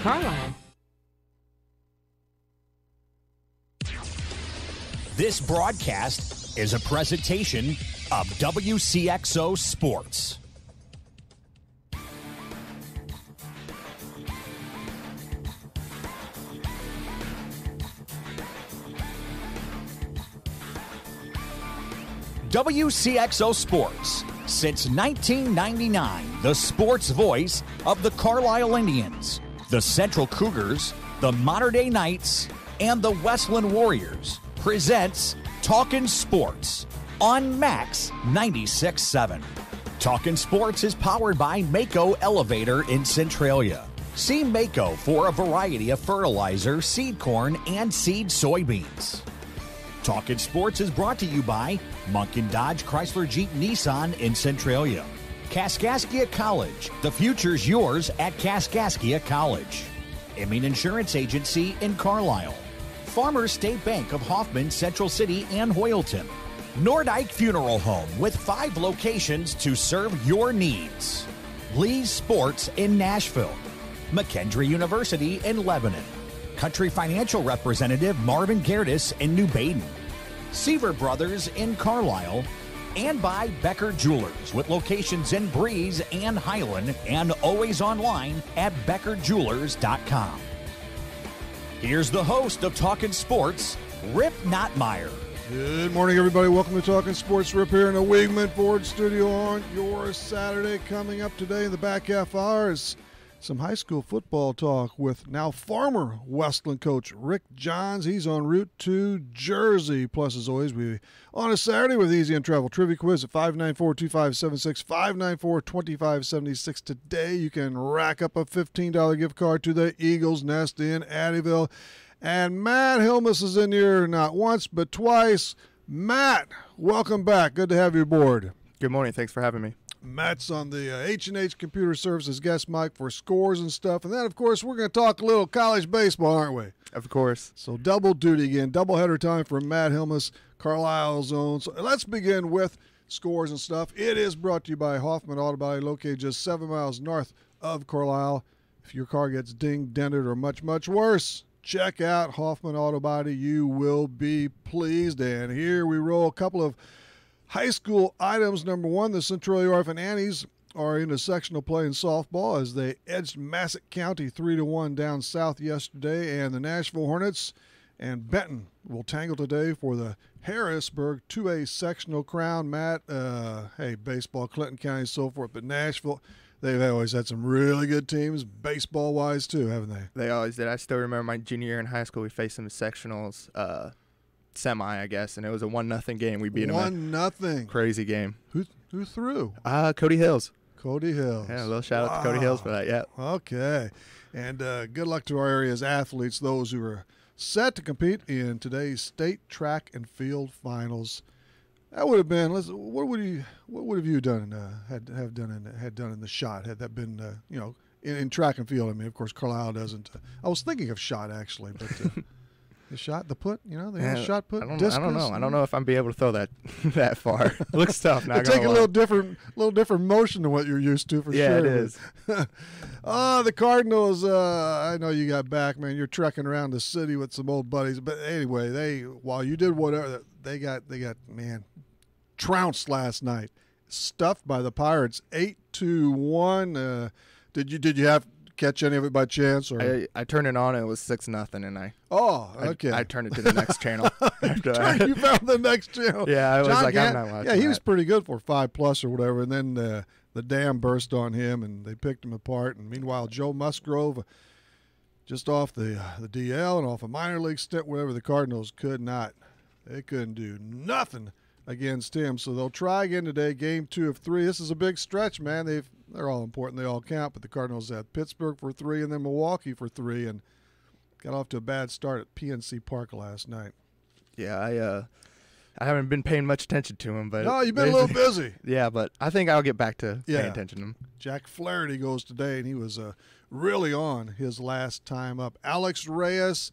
Carlisle. This broadcast is a presentation of Wcxo Sports. Wcxo Sports. Since 1999, the sports voice of the Carlisle Indians, the Central Cougars, the Mater Dei Knights, and the Westland Warriors, presents Talkin Sports on Max 96.7. Talkin Sports is powered by Wcxo Elevator in Centralia. See Wcxo for a variety of fertilizer, seed corn, and seed soybeans. Talkin Sports is brought to you by Munkin Dodge Chrysler Jeep Nissan in Centralia. Kaskaskia College. The future's yours at Kaskaskia College. Emin Insurance Agency in Carlisle. Farmers State Bank of Hoffman, Central City, and Hoyleton. Nordike Funeral Home with 5 locations to serve your needs. Lee's Sports in Nashville. McKendree University in Lebanon. Country Financial Representative Marvin Gerdes in New Baden. Seaver Brothers in Carlisle. And by Becker Jewelers with locations in Breeze and Highland and always online at beckerjewelers.com. Here's the host of Talkin Sports, Rip Nottmeyer. Good morning, everybody. Welcome to Talkin Sports. Rip here in the Wigman Ford studio on your Saturday. Coming up today in the back half hours, some high school football talk with now former Westland coach Rick Johns. He's en route to Jersey. Plus, as always, we on a Saturday with Easy on Travel Trivia Quiz at 594-2576, 594-2576. Today, you can rack up a $15 gift card to the Eagles Nest in Addyville. And Matt Hilmus is in here not once but twice. Matt, welcome back. Good to have you aboard. Good morning. Thanks for having me. Matt's on the H&H Computer Services guest mic for scores and stuff. And then, of course, we're going to talk a little college baseball, aren't we? Of course. So double duty again, double header time for Matt Hilmus, Carlisle's own. So let's begin with scores and stuff. It is brought to you by Hoffman Auto Body, located just 7 miles north of Carlisle. If your car gets dinged, dented, or much, much worse, check out Hoffman Auto Body. You will be pleased. And here we roll a couple of high school items. Number one, the Centralia Orphan Annies are in a sectional play in softball as they edged Massac County 3-1 down south yesterday. And the Nashville Hornets and Benton will tangle today for the Harrisburg 2A sectional crown. Matt, hey, baseball, Clinton County, so forth, but Nashville, they've always had some really good teams, baseball-wise too, haven't they? They always did. I still remember my junior year in high school, we faced them in sectionals, semi, I guess, and it was a 1-0 game. We beat them. 1-0. Crazy game. Who threw? Cody Hills. Cody Hills. Yeah, a little shout out to Cody Hills for that. Yeah. Okay, and good luck to our area's athletes, those who are set to compete in today's state track and field finals. That would have been. What would have you done? Had done in the shot? Had that been in track and field? I mean, of course, Carlisle doesn't. I was thinking of shot actually, but. The shot, the put, the shot put. I don't know. I don't know if I'm be able to throw that that far. It looks tough. Not take a little different motion than what you're used to for sure. Yeah, it is. The Cardinals. I know you got back, man. You're trekking around the city with some old buddies, but anyway, while you did whatever, they got trounced last night, stuffed by the Pirates, 8-1. Did you have catch any of it by chance? Or I turned it on and it was 6-0, and okay. I turned it to the next channel. You found the next channel. Yeah, I was I'm not watching. Yeah, he was pretty good for 5+ or whatever, and then the dam burst on him and they picked him apart. And meanwhile, Joe Musgrove, just off the DL and off a minor league stint, whatever, the Cardinals couldn't do nothing against him. So they'll try again today, game 2 of 3. This is a big stretch, man. They're all important. They all count, but the Cardinals had Pittsburgh for 3 and then Milwaukee for 3, and got off to a bad start at PNC Park last night. Yeah, I haven't been paying much attention to him, but no, you've been a little busy. Yeah, but I think I'll get back to paying attention to him. Jack Flaherty goes today, and he was really on his last time up. Alex Reyes,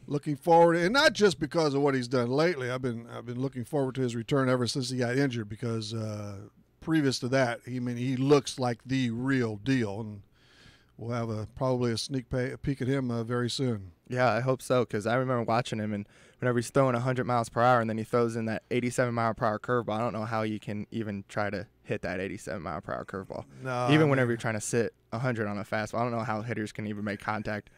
looking forward, and not just because of what he's done lately. I've been looking forward to his return ever since he got injured, because previous to that, he looks like the real deal. And we'll have probably a sneak peek at him very soon. Yeah, I hope so, because I remember watching him, and whenever he's throwing 100 miles per hour and then he throws in that 87-mile-per-hour curveball, I don't know how you can even try to hit that 87-mile-per-hour curveball. No, even whenever you're trying to sit 100 on a fastball, I don't know how hitters can even make contact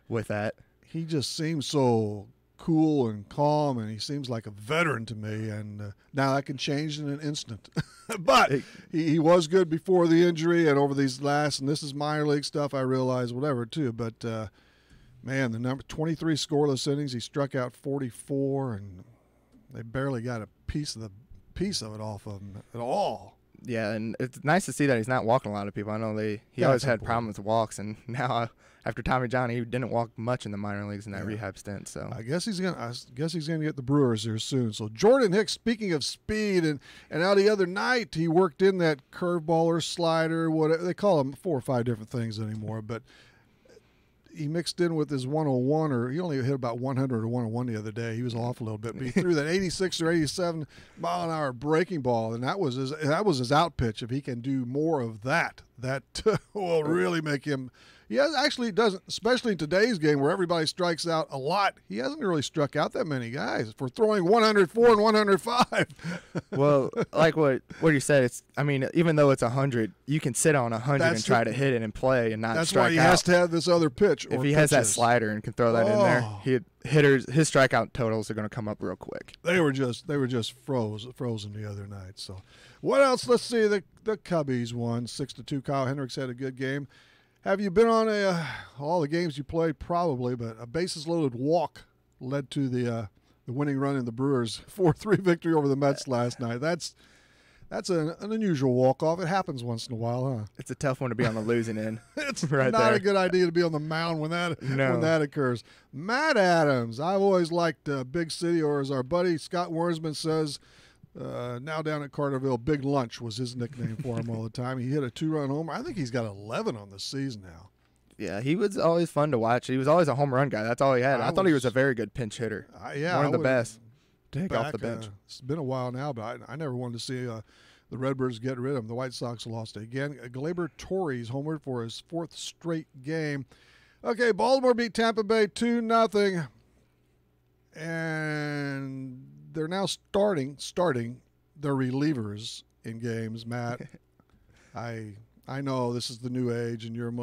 with that. He just seems so cool and calm, and he seems like a veteran to me, and now that can change in an instant. But he was good before the injury, and over these last, and this is minor league stuff, I realize, whatever, too, but man, the number 23 scoreless innings, he struck out 44, and they barely got a piece of it off of him at all. Yeah, and it's nice to see that he's not walking a lot of people. I know he always had problems with walks, and now after Tommy John, he didn't walk much in the minor leagues in that rehab stint. So I guess he's gonna get the Brewers here soon. So Jordan Hicks, speaking of speed, and now the other night he worked in that curveball or slider, whatever they call them, 4 or 5 different things anymore, but he mixed in with his 101, or he only hit about 100 or 101 the other day. He was off a little bit, but he threw that 86 or 87 mile an hour breaking ball, and that was his out pitch. If he can do more of that will really make him. He actually doesn't, especially in today's game where everybody strikes out a lot. He hasn't really struck out that many guys for throwing 104 and 105. Well, like what you said, even though it's 100, you can sit on 100 and try to hit it and play and not strike out. That's why he has to have this other pitch. If he has that slider and can throw that in there, his strikeout totals are going to come up real quick. They were just frozen the other night. So, what else? Let's see. The Cubbies won 6-2. Kyle Hendricks had a good game. Have you been on all the games you played? Probably, but a bases-loaded walk led to the winning run in the Brewers' 4-3 victory over the Mets last night. That's an unusual walk-off. It happens once in a while, huh? It's a tough one to be on the losing end. It's right not there. A good idea to be on the mound when that occurs. Matt Adams, I've always liked Big City, or as our buddy Scott Wornsman says, now down at Carterville, Big Lunch was his nickname for him all the time. He hit a 2-run homer. I think he's got 11 on the season now. Yeah, he was always fun to watch. He was always a home run guy. That's all he had. I thought he was a very good pinch hitter. One of the best. Take off the bench. It's been a while now, but I never wanted to see the Redbirds get rid of him. The White Sox lost again. Gleyber Torres homered for his 4th straight game. Okay, Baltimore beat Tampa Bay 2-0. And they're now starting their relievers in games, Matt. I know this is the new age, and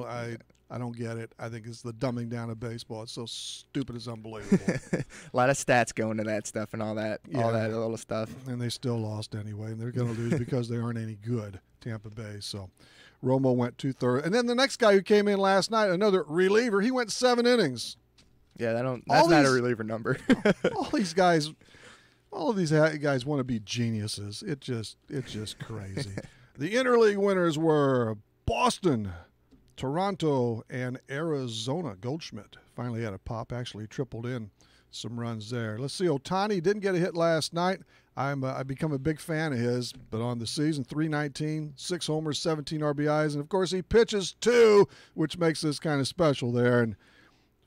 I don't get it. I think it's the dumbing down of baseball. It's so stupid, it's unbelievable. A lot of stats go into that stuff and all that little stuff. And they still lost anyway, and they're going to lose because they aren't any good, Tampa Bay. So Romo went 2/3. And then the next guy who came in last night, another reliever, he went 7 innings. Yeah, that's not a reliever number. all of these guys want to be geniuses. It's just crazy. The interleague winners were Boston, Toronto, and Arizona. Goldschmidt finally had a pop, actually tripled in some runs there. Let's see, Ohtani didn't get a hit last night. I've become a big fan of his, but on the season, 319, 6 homers, 17 RBIs, and of course he pitches 2, which makes this kind of special there, and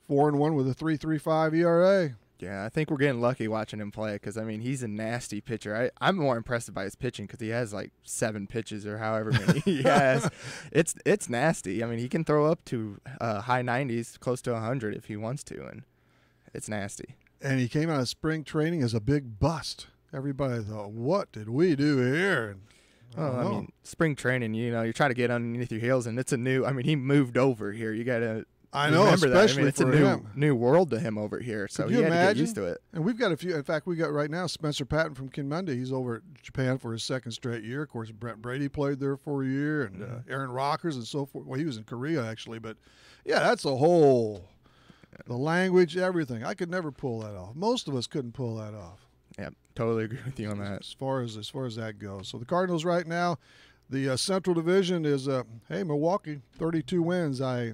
4-1 with a 3.35 ERA. Yeah, I think we're getting lucky watching him play because, he's a nasty pitcher. I'm more impressed by his pitching because he has like 7 pitches or however many he has. It's nasty. He can throw up to high 90s, close to 100 if he wants to, and it's nasty. And he came out of spring training as a big bust. Everybody thought, what did we do here? And spring training, you're trying to get underneath your heels, and it's a new – he moved over here. You got to – I know, especially it's for a new world to him over here, so he had to get used to it. And we've got a few. In fact, we got right now Spencer Patton from Kinmundi. He's over at Japan for his 2nd straight year. Of course, Brent Brady played there for a year, and Aaron Rockers and so forth. Well, he was in Korea actually, but yeah, that's a whole the language, everything. I could never pull that off. Most of us couldn't pull that off. Yeah, totally agree with you on that. As far as that goes. So the Cardinals right now, the Central Division is Milwaukee, 32 wins. I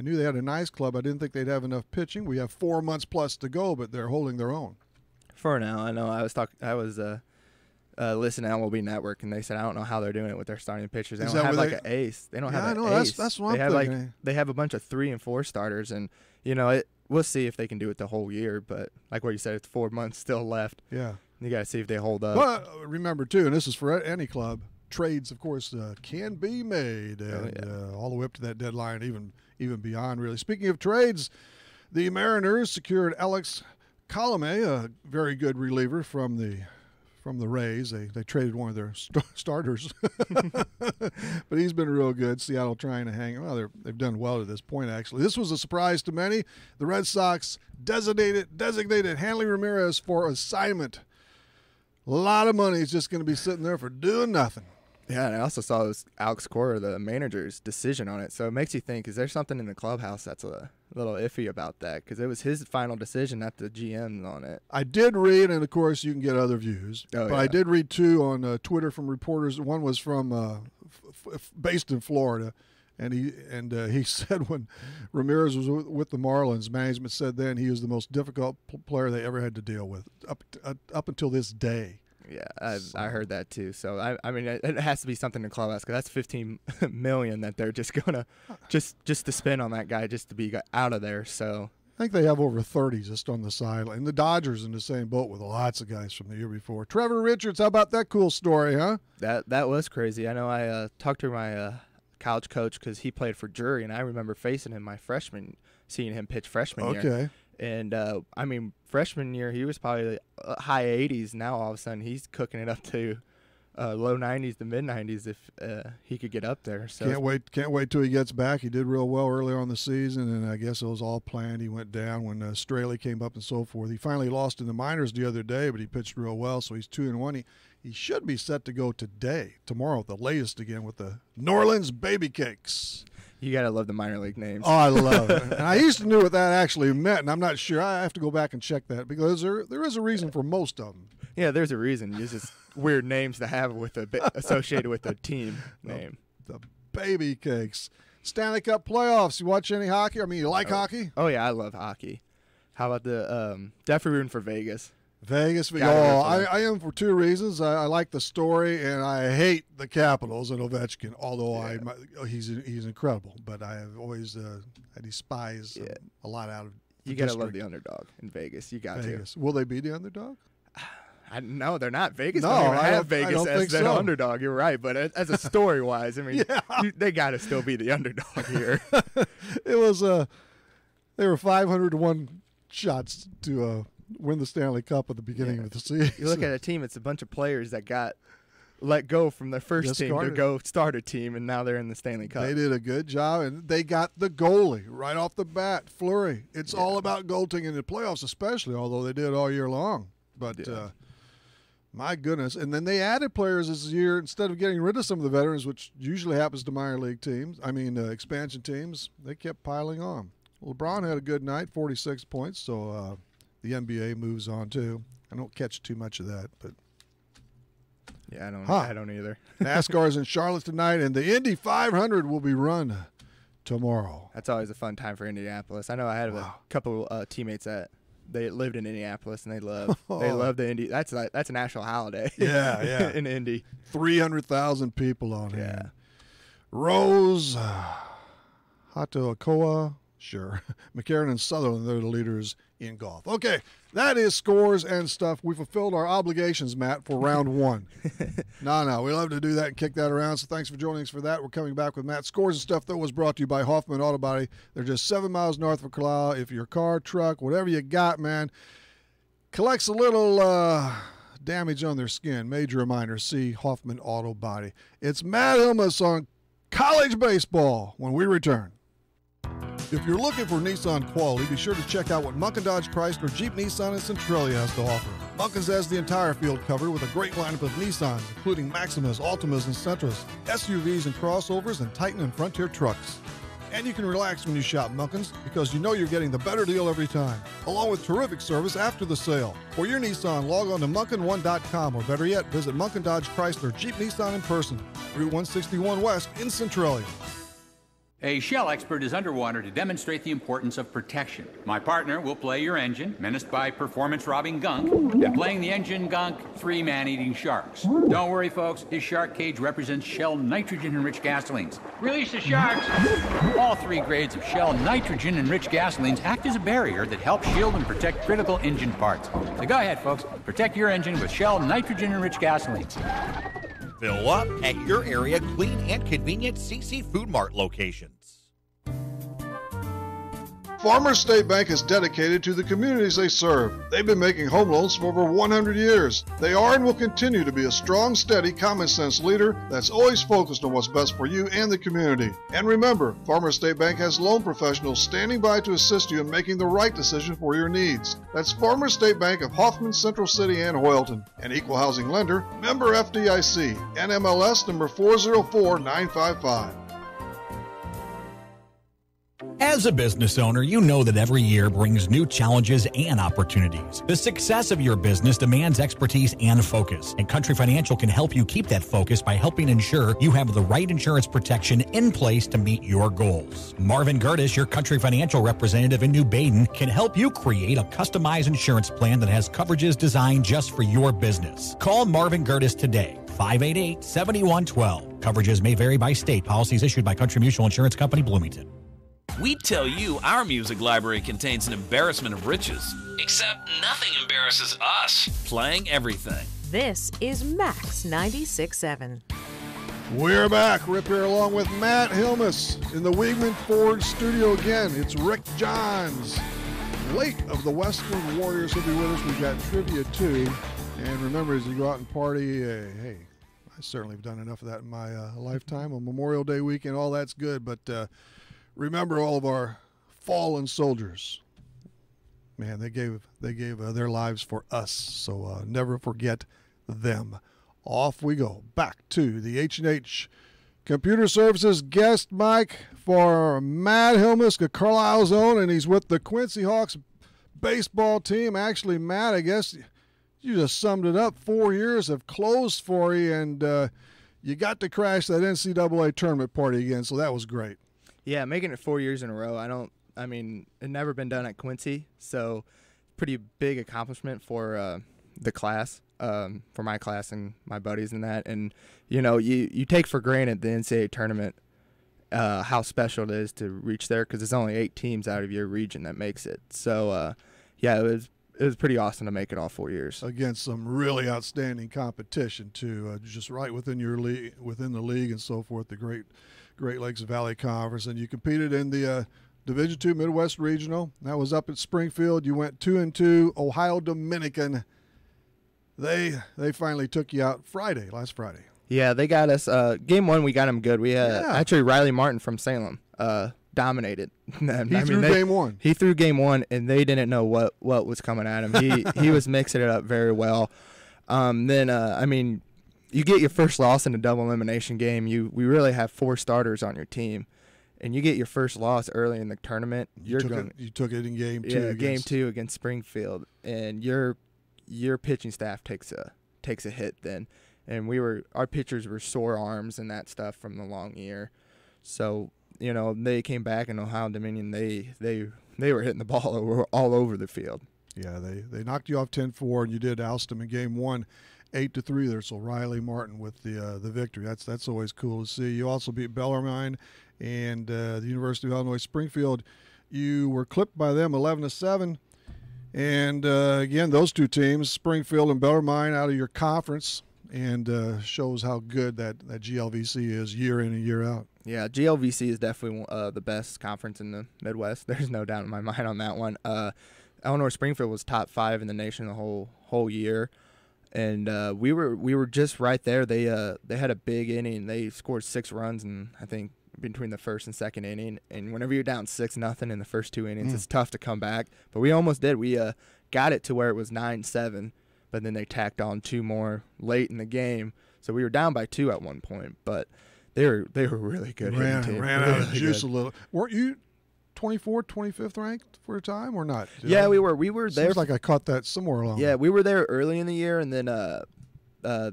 knew they had a nice club. I didn't think they'd have enough pitching. We have 4 months plus to go, but they're holding their own. For now, I know. I was listening to MLB Network, and they said I don't know how they're doing it with their starting pitchers. They don't have an ace. They don't have an ace. That's what I'm thinking. They have a bunch of 3 and 4 starters, and we'll see if they can do it the whole year. But like what you said, it's 4 months still left. Yeah, you got to see if they hold up. But remember too, and this is for any club. trades, of course, can be made, and all the way up to that deadline, even beyond, really. Speaking of trades, the Mariners secured Alex Colomé, a very good reliever from the Rays. They traded one of their starters, but he's been real good. Seattle trying to hang. Well, they've done well to this point, actually. This was a surprise to many. The Red Sox designated Hanley Ramirez for assignment. A lot of money is just going to be sitting there for doing nothing. Yeah, and I also saw this Alex Cora, the manager's decision on it. So it makes you think, is there something in the clubhouse that's a little iffy about that? Because it was his final decision, not the GM's on it. I did read, and of course you can get other views, but I did read two on Twitter from reporters. One was from based in Florida, and he said when Ramirez was with the Marlins, management said then he was the most difficult player they ever had to deal with up until this day. Yeah, I heard that too. So I mean, it has to be something in clubhouse, because that's $15 million that they're just gonna just to spend on that guy just to be out of there. So I think they have over 30 just on the sideline. The Dodgers in the same boat with lots of guys from the year before. Trevor Richards, how about that cool story, huh? That was crazy. I know I talked to my college coach because he played for Drury, and I remember facing him seeing him pitch freshman year. Okay. And, I mean, freshman year, he was probably high 80s. Now, all of a sudden, he's cooking it up to low 90s to mid-90s if he could get up there. So Can't wait till he gets back. He did real well earlier on the season, and I guess it was all planned. He went down when Straley came up and so forth. He finally lost in the minors the other day, but he pitched real well, so he's 2-1. He should be set to go tomorrow, the latest again, with the New Orleans Baby Cakes. You got to love the minor league names. Oh, I love it. And I used to know what that actually meant, and I'm not sure. I have to go back and check that, because there is a reason for most of them. Yeah, there's a reason. It's just weird names to have associated with a team name. The Baby Cakes. Stanley Cup playoffs. You watch any hockey? I mean, you like hockey? Oh, yeah, I love hockey. How about the definitely rooting for Vegas. Vegas. I am for two reasons. I like the story, and I hate the Capitals and Ovechkin. Although he's incredible, but I have always I despise a lot out of. You gotta love the underdog in Vegas. You got Vegas. to. Will they be the underdog? No, they're not. Vegas No, don't even I have don't Vegas think as their so. underdog. You're right, but as a story wise, I mean, they got to still be the underdog here. It was they were 500-1 shots to win the Stanley Cup at the beginning of the season. You look at a team; it's a bunch of players that got let go from their first team to go start a team, and now they're in the Stanley Cup. They did a good job, and they got the goalie right off the bat, Fleury. It's all about goaltending in the playoffs, especially, although they did all year long. But my goodness. And then they added players this year instead of getting rid of some of the veterans, which usually happens to minor league teams. I mean, expansion teams. They kept piling on. LeBron had a good night, 46 points, so the NBA moves on too. I don't catch too much of that, but yeah, I don't either. NASCAR's in Charlotte tonight, and the Indy 500 will be run tomorrow. That's always a fun time for Indianapolis. I know I had a couple teammates that they lived in Indianapolis, and they love the Indy. That's a national holiday. Yeah, in Indy, 300,000 people on here. Yeah. Rose, Hatoakoa, sure. McCarran and Sutherland, they're the leaders in golf. Okay, that is scores and stuff. We fulfilled our obligations, Matt, for round one. No, we love to do that and kick that around, so thanks for joining us for that. We're coming back with Matt. Scores and stuff, that was brought to you by Hoffman Auto Body. They're just 7 miles north of Carlisle. If your car, truck, whatever you got, man, collects a little damage on their skin, major or minor, see Hoffman Auto Body. It's Matt Hilmas on college baseball when we return. If you're looking for Nissan quality, be sure to check out what Munkin Dodge Chrysler Jeep Nissan and Centralia has to offer. Munkin's has the entire field covered with a great lineup of Nissans, including Maximas, Altimas, and Sentras, SUVs and crossovers, and Titan and Frontier trucks. And you can relax when you shop Munkin's because you know you're getting the better deal every time, along with terrific service after the sale. For your Nissan, log on to Munkin1.com, or better yet, visit Munkin Dodge Chrysler Jeep Nissan in person, Route 161 West in Centralia. A Shell expert is underwater to demonstrate the importance of protection. My partner will play your engine, menaced by performance-robbing gunk, playing the engine gunk, 3 man-eating sharks. Don't worry, folks. His shark cage represents Shell nitrogen-enriched gasolines. Release the sharks! All 3 grades of Shell nitrogen-enriched gasolines act as a barrier that helps shield and protect critical engine parts. So go ahead, folks. Protect your engine with Shell nitrogen-enriched gasolines. Fill up at your area clean and convenient CC Food Mart locations. Farmers State Bank is dedicated to the communities they serve. They've been making home loans for over 100 years. They are and will continue to be a strong, steady, common sense leader that's always focused on what's best for you and the community. And remember, Farmers State Bank has loan professionals standing by to assist you in making the right decision for your needs. That's Farmers State Bank of Hoffman, Central City, and Hoyleton. An equal housing lender, member FDIC, NMLS number 404955. As a business owner, you know that every year brings new challenges and opportunities. The success of your business demands expertise and focus, and Country Financial can help you keep that focus by helping ensure you have the right insurance protection in place to meet your goals. Marvin Gertis, your Country Financial representative in New Baden, can help you create a customized insurance plan that has coverages designed just for your business. Call Marvin Gertis today, 588-7112. Coverages may vary by state. Policies issued by Country Mutual Insurance Company, Bloomington. We tell you our music library contains an embarrassment of riches, except nothing embarrasses us. Playing everything. This is Max 96.7. We're back. Rip here along with Matt Hilmes in the Wiegman Ford studio again. It's Rick Johns, late of the Western Warriors. He'll be with us. We've got trivia too. And remember, as you go out and party, hey, I certainly have done enough of that in my lifetime. On Memorial Day weekend, all that's good, but remember all of our fallen soldiers. Man, they gave their lives for us, so never forget them. Off we go, back to the H&H Computer Services guest mic for Matt Hilmes, Carlisle's own, and he's with the Quincy Hawks baseball team. Actually, Matt, I guess you just summed it up. 4 years have closed for you, and you got to crash that NCAA tournament party again, so that was great. Yeah, making it 4 years in a row. It never been done at Quincy, so pretty big accomplishment for the class, for my class and my buddies and that. And, you take for granted the NCAA tournament, how special it is to reach there because it's only 8 teams out of your region that makes it. So, it was pretty awesome to make it all 4 years. Against some really outstanding competition, too, just right within your league, within the league and so forth, the Great Lakes Valley Conference, and you competed in the Division II Midwest Regional. That was up at Springfield. You went 2-2. Ohio Dominican. They finally took you out last Friday. Yeah, they got us. Game 1, we got them good. We had actually Riley Martin from Salem dominated. He threw game 1. He threw game 1, and they didn't know what was coming at him. He was mixing it up very well. You get your first loss in a double elimination game. We really have 4 starters on your team, and you get your first loss early in the tournament. You took it in game 2. Yeah, game 2 against Springfield, and your pitching staff takes a hit then. And our pitchers were sore arms and that stuff from the long year. So they came back in Ohio Dominion. They were hitting the ball all over the field. Yeah, they knocked you off 10-4, and you did oust them in game 1. 8-3 there, so Riley Martin with the victory. That's always cool to see. You also beat Bellarmine and the University of Illinois Springfield. You were clipped by them 11-7, and again, those 2 teams, Springfield and Bellarmine, out of your conference, and shows how good that GLVC is year in and year out. Yeah, GLVC is definitely the best conference in the Midwest. There's no doubt in my mind on that one. Illinois Springfield was top 5 in the nation the whole year. And we were just right there. They had a big inning. They scored 6 runs, and I think between the first and second inning. And whenever you're down 6-0 in the first 2 innings, it's tough to come back. But we almost did. We got it to where it was 9-7, but then they tacked on 2 more late in the game. So we were down by 2 at one point. But they were really good. Ran out of juice a little. Weren't you 24th, 25th ranked for a time or not? Yeah, we were. We were there. Seems like I caught that somewhere along. Yeah, we were there early in the year, and then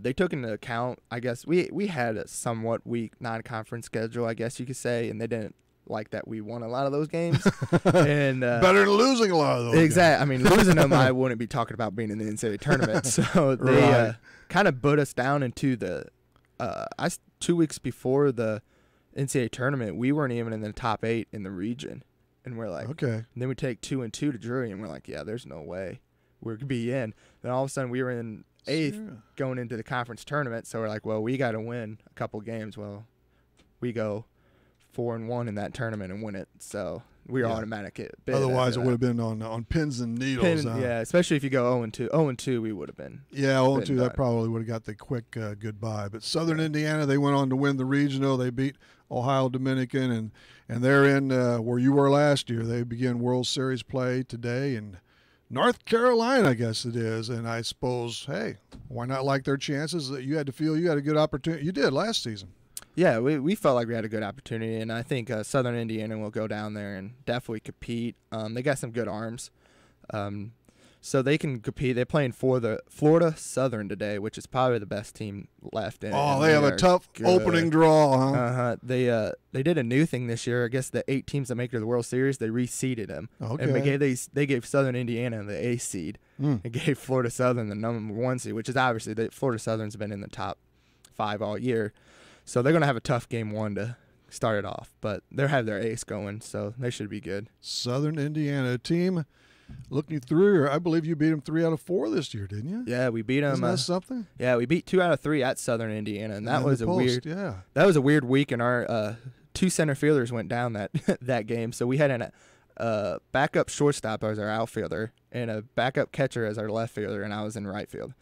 they took into account. I guess we had a somewhat weak non-conference schedule, I guess you could say, and they didn't like that we won a lot of those games. And better than losing a lot of those. Exactly. Games. Losing them, I wouldn't be talking about being in the NCAA tournament. So they kind of put us down into the. 2 weeks before the NCAA tournament, we weren't even in the top 8 in the region. And we're like, okay. And then we take 2-2 to Drury, and we're like, yeah, there's no way we're going to be in. Then all of a sudden we were in 8th going into the conference tournament. So we're like, well, we got to win a couple games. Well, we go 4-1 in that tournament and win it. So we're automatic. Otherwise, it would have been on pins and needles. Yeah, especially if you go 0-2. 0-2, we would have been. Yeah, 0-2, that probably would have got the quick goodbye. But Southern Indiana, they went on to win the regional. They beat Ohio Dominican, and they're in where you were last year. They begin World Series play today in North Carolina, I guess it is. And I suppose, hey, why not like their chances? You had to feel you had a good opportunity. You did last season. Yeah, we felt like we had a good opportunity, and I think Southern Indiana will go down there and definitely compete. They got some good arms, so they can compete. They're playing for the Florida Southern today, which is probably the best team left. They have a tough opening draw, huh? They did a new thing this year. I guess the 8 teams that make it to the World Series, they reseeded them. Okay. And they gave Southern Indiana the A seed and gave Florida Southern the number 1 seed, which is obviously Florida Southern's been in the top 5 all year. So they're going to have a tough game 1 to start it off, but they'll have their ace going, so they should be good. Southern Indiana team, looking through, I believe you beat them 3 out of 4 this year, didn't you? Yeah, we beat them. Isn't that something? Yeah, we beat 2 out of 3 at Southern Indiana, and that was That was a weird week, and our 2 center fielders went down that game. So we had a backup shortstop as our outfielder and a backup catcher as our left fielder, and I was in right field.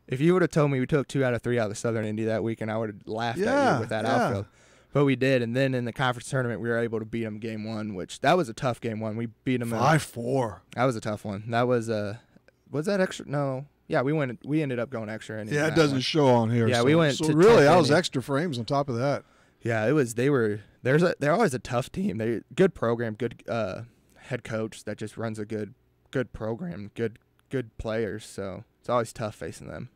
If you would have told me we took 2 out of 3 out of Southern Indy that week, and I would have laughed at you with that outfield. But we did, and then in the conference tournament, we were able to beat them game 1, which that was a tough game 1. We beat them 5-4. That was a tough one. That was that extra? No. Yeah, we ended up going extra. Yeah, it doesn't show on here. Yeah, so, we went. So to really, I was extra frames on top of that. Yeah, it was. They're always a tough team. They good program, good head coach that just runs a good program, good players. So it's always tough facing them.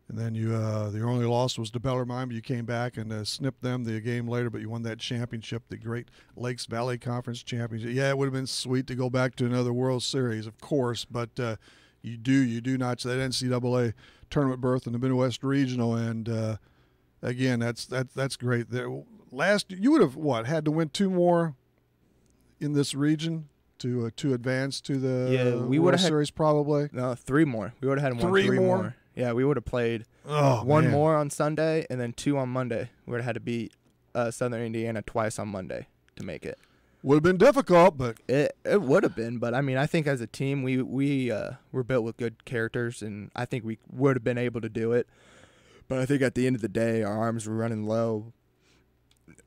And then you, the only loss was to Bellarmine, but you came back and snipped them the game later, but you won that championship, the Great Lakes Valley Conference Championship. Yeah, it would have been sweet to go back to another World Series, of course, but you do notch that NCAA tournament berth in the Midwest Regional, and again, that's great. You would have had to win 2 more in this region to advance to the World Series, probably. No, 3 more. We would have had 3 more. Yeah, we would have played 1 more on Sunday and then 2 on Monday. We would have had to beat Southern Indiana twice on Monday to make it. Would have been difficult, but it would have been. But I mean, I think as a team, we were built with good characters, and I think we would have been able to do it. But I think at the end of the day, our arms were running low.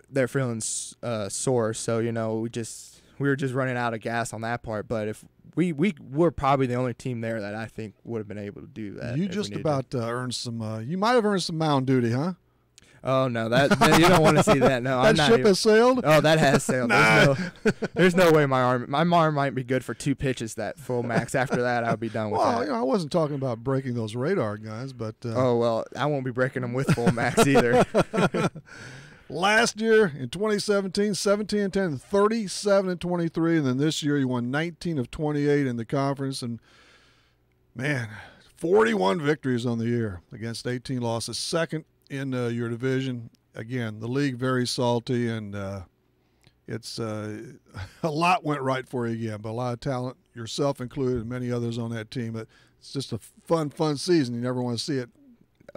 They're feeling sore, so we were just running out of gas on that part. But if we were probably the only team there that I think would have been able to do that. You just about earned some. You might have earned some mound duty, huh? Oh no, that you don't want to see that. No, that ship has sailed. Oh, that has sailed. There's no way my arm might be good for 2 pitches that full max. After that, I'll be done with that. Well, I wasn't talking about breaking those radar guns, but oh well, I won't be breaking them with full max either. Last year in 2017, 17-10, 37-23, and then this year you won 19 of 28 in the conference, and man, 41 victories on the year against 18 losses, second in your division. Again, the league very salty, and it's a lot went right for you again, but a lot of talent, yourself included, and many others on that team. It's just a fun season. You never want to see it.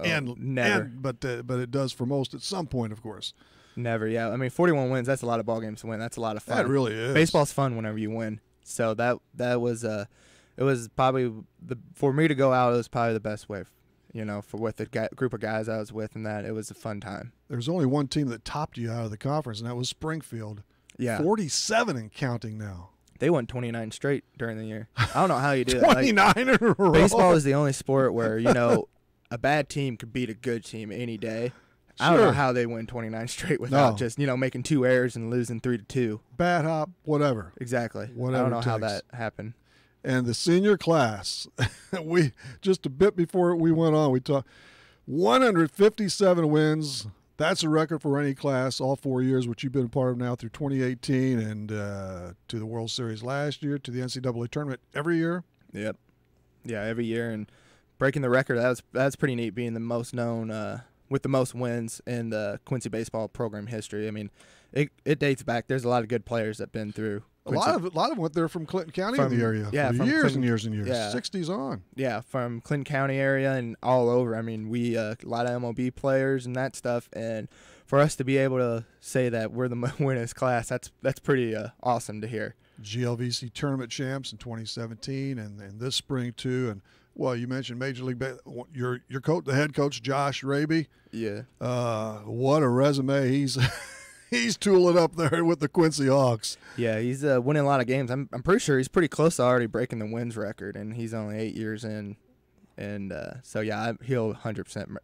But it does for most at some point, of course. Never, yeah. I mean, 41 wins, that's a lot of ball games to win. That's a lot of fun. That really is. Baseball's fun whenever you win. So that was it was probably for me to go out, it was probably the best way, for with the group of guys I was with, and that it was a fun time. There's only one team that topped you out of the conference, and that was Springfield. Yeah. 47 and counting now. They won 29 straight during the year. I don't know how you do it. 29 in a row. Baseball is the only sport where, a bad team could beat a good team any day. Sure. I don't know how they win 29 straight without just, making 2 errors and losing 3-2. Bad hop, whatever. Exactly. Whatever I don't know how that happened. And the senior class, we just a bit before we went on, we talked 157 wins. That's a record for any class all 4 years, which you've been a part of now through 2018 and to the World Series last year, to the NCAA tournament every year. Yep. Yeah, every year, and breaking the record, that's pretty neat, being the most known with the most wins in the Quincy baseball program history. I mean, it dates back. There's a lot of good players that been through. A lot of them went there from Clinton County in the area. Yeah, for from years Clinton, and years and years. Yeah. 60s on. Yeah, from Clinton County area and all over. I mean, we a lot of MLB players and that stuff, and for us to be able to say that we're the winners class, that's pretty awesome to hear. GLVC tournament champs in 2017 and this spring too. And well, you mentioned Major League your coach, the head coach Josh Raby. Yeah. What a resume he's tooling up there with the Quincy Hawks. Yeah, he's winning a lot of games. I'm pretty sure he's pretty close to already breaking the wins record, and he's only 8 years in. And so yeah, he'll 100%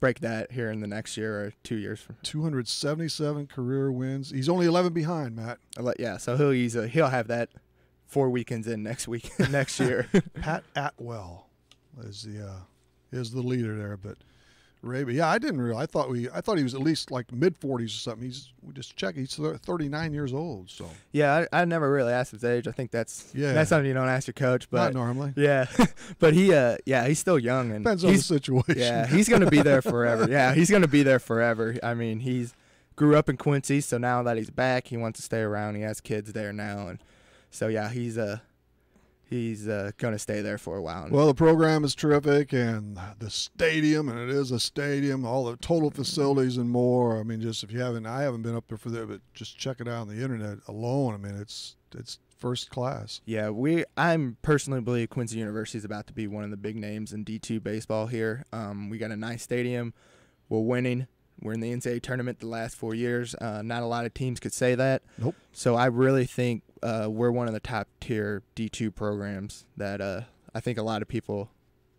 break that here in the next year or 2 years. 277 career wins. He's only 11 behind, Matt. Yeah, so he'll have that 4 weekends in next year. Pat Atwell is the leader there, but Raby. Yeah, I didn't realize. I thought he was at least like mid-40s or something. We just checked. He's 39 years old. So yeah, I never really asked his age. I think that's something you don't ask your coach. But not normally. Yeah, but he's still young and depends on the situation. Yeah, he's gonna be there forever. Yeah, he's gonna be there forever. I mean, he's grew up in Quincy, so now that he's back, he wants to stay around. He has kids there now, and so yeah, he's going to stay there for a while. Well, the program is terrific, and the stadium, and it is a stadium, all the total facilities and more. I mean, just I haven't been up there for that, but just check it out on the internet alone. I mean, it's first class. Yeah, I personally believe Quincy University is about to be one of the big names in D2 baseball here. We got a nice stadium. We're winning. We're in the NCAA tournament the last 4 years. Not a lot of teams could say that. Nope. So I really think we're one of the top-tier D2 programs that I think a lot of people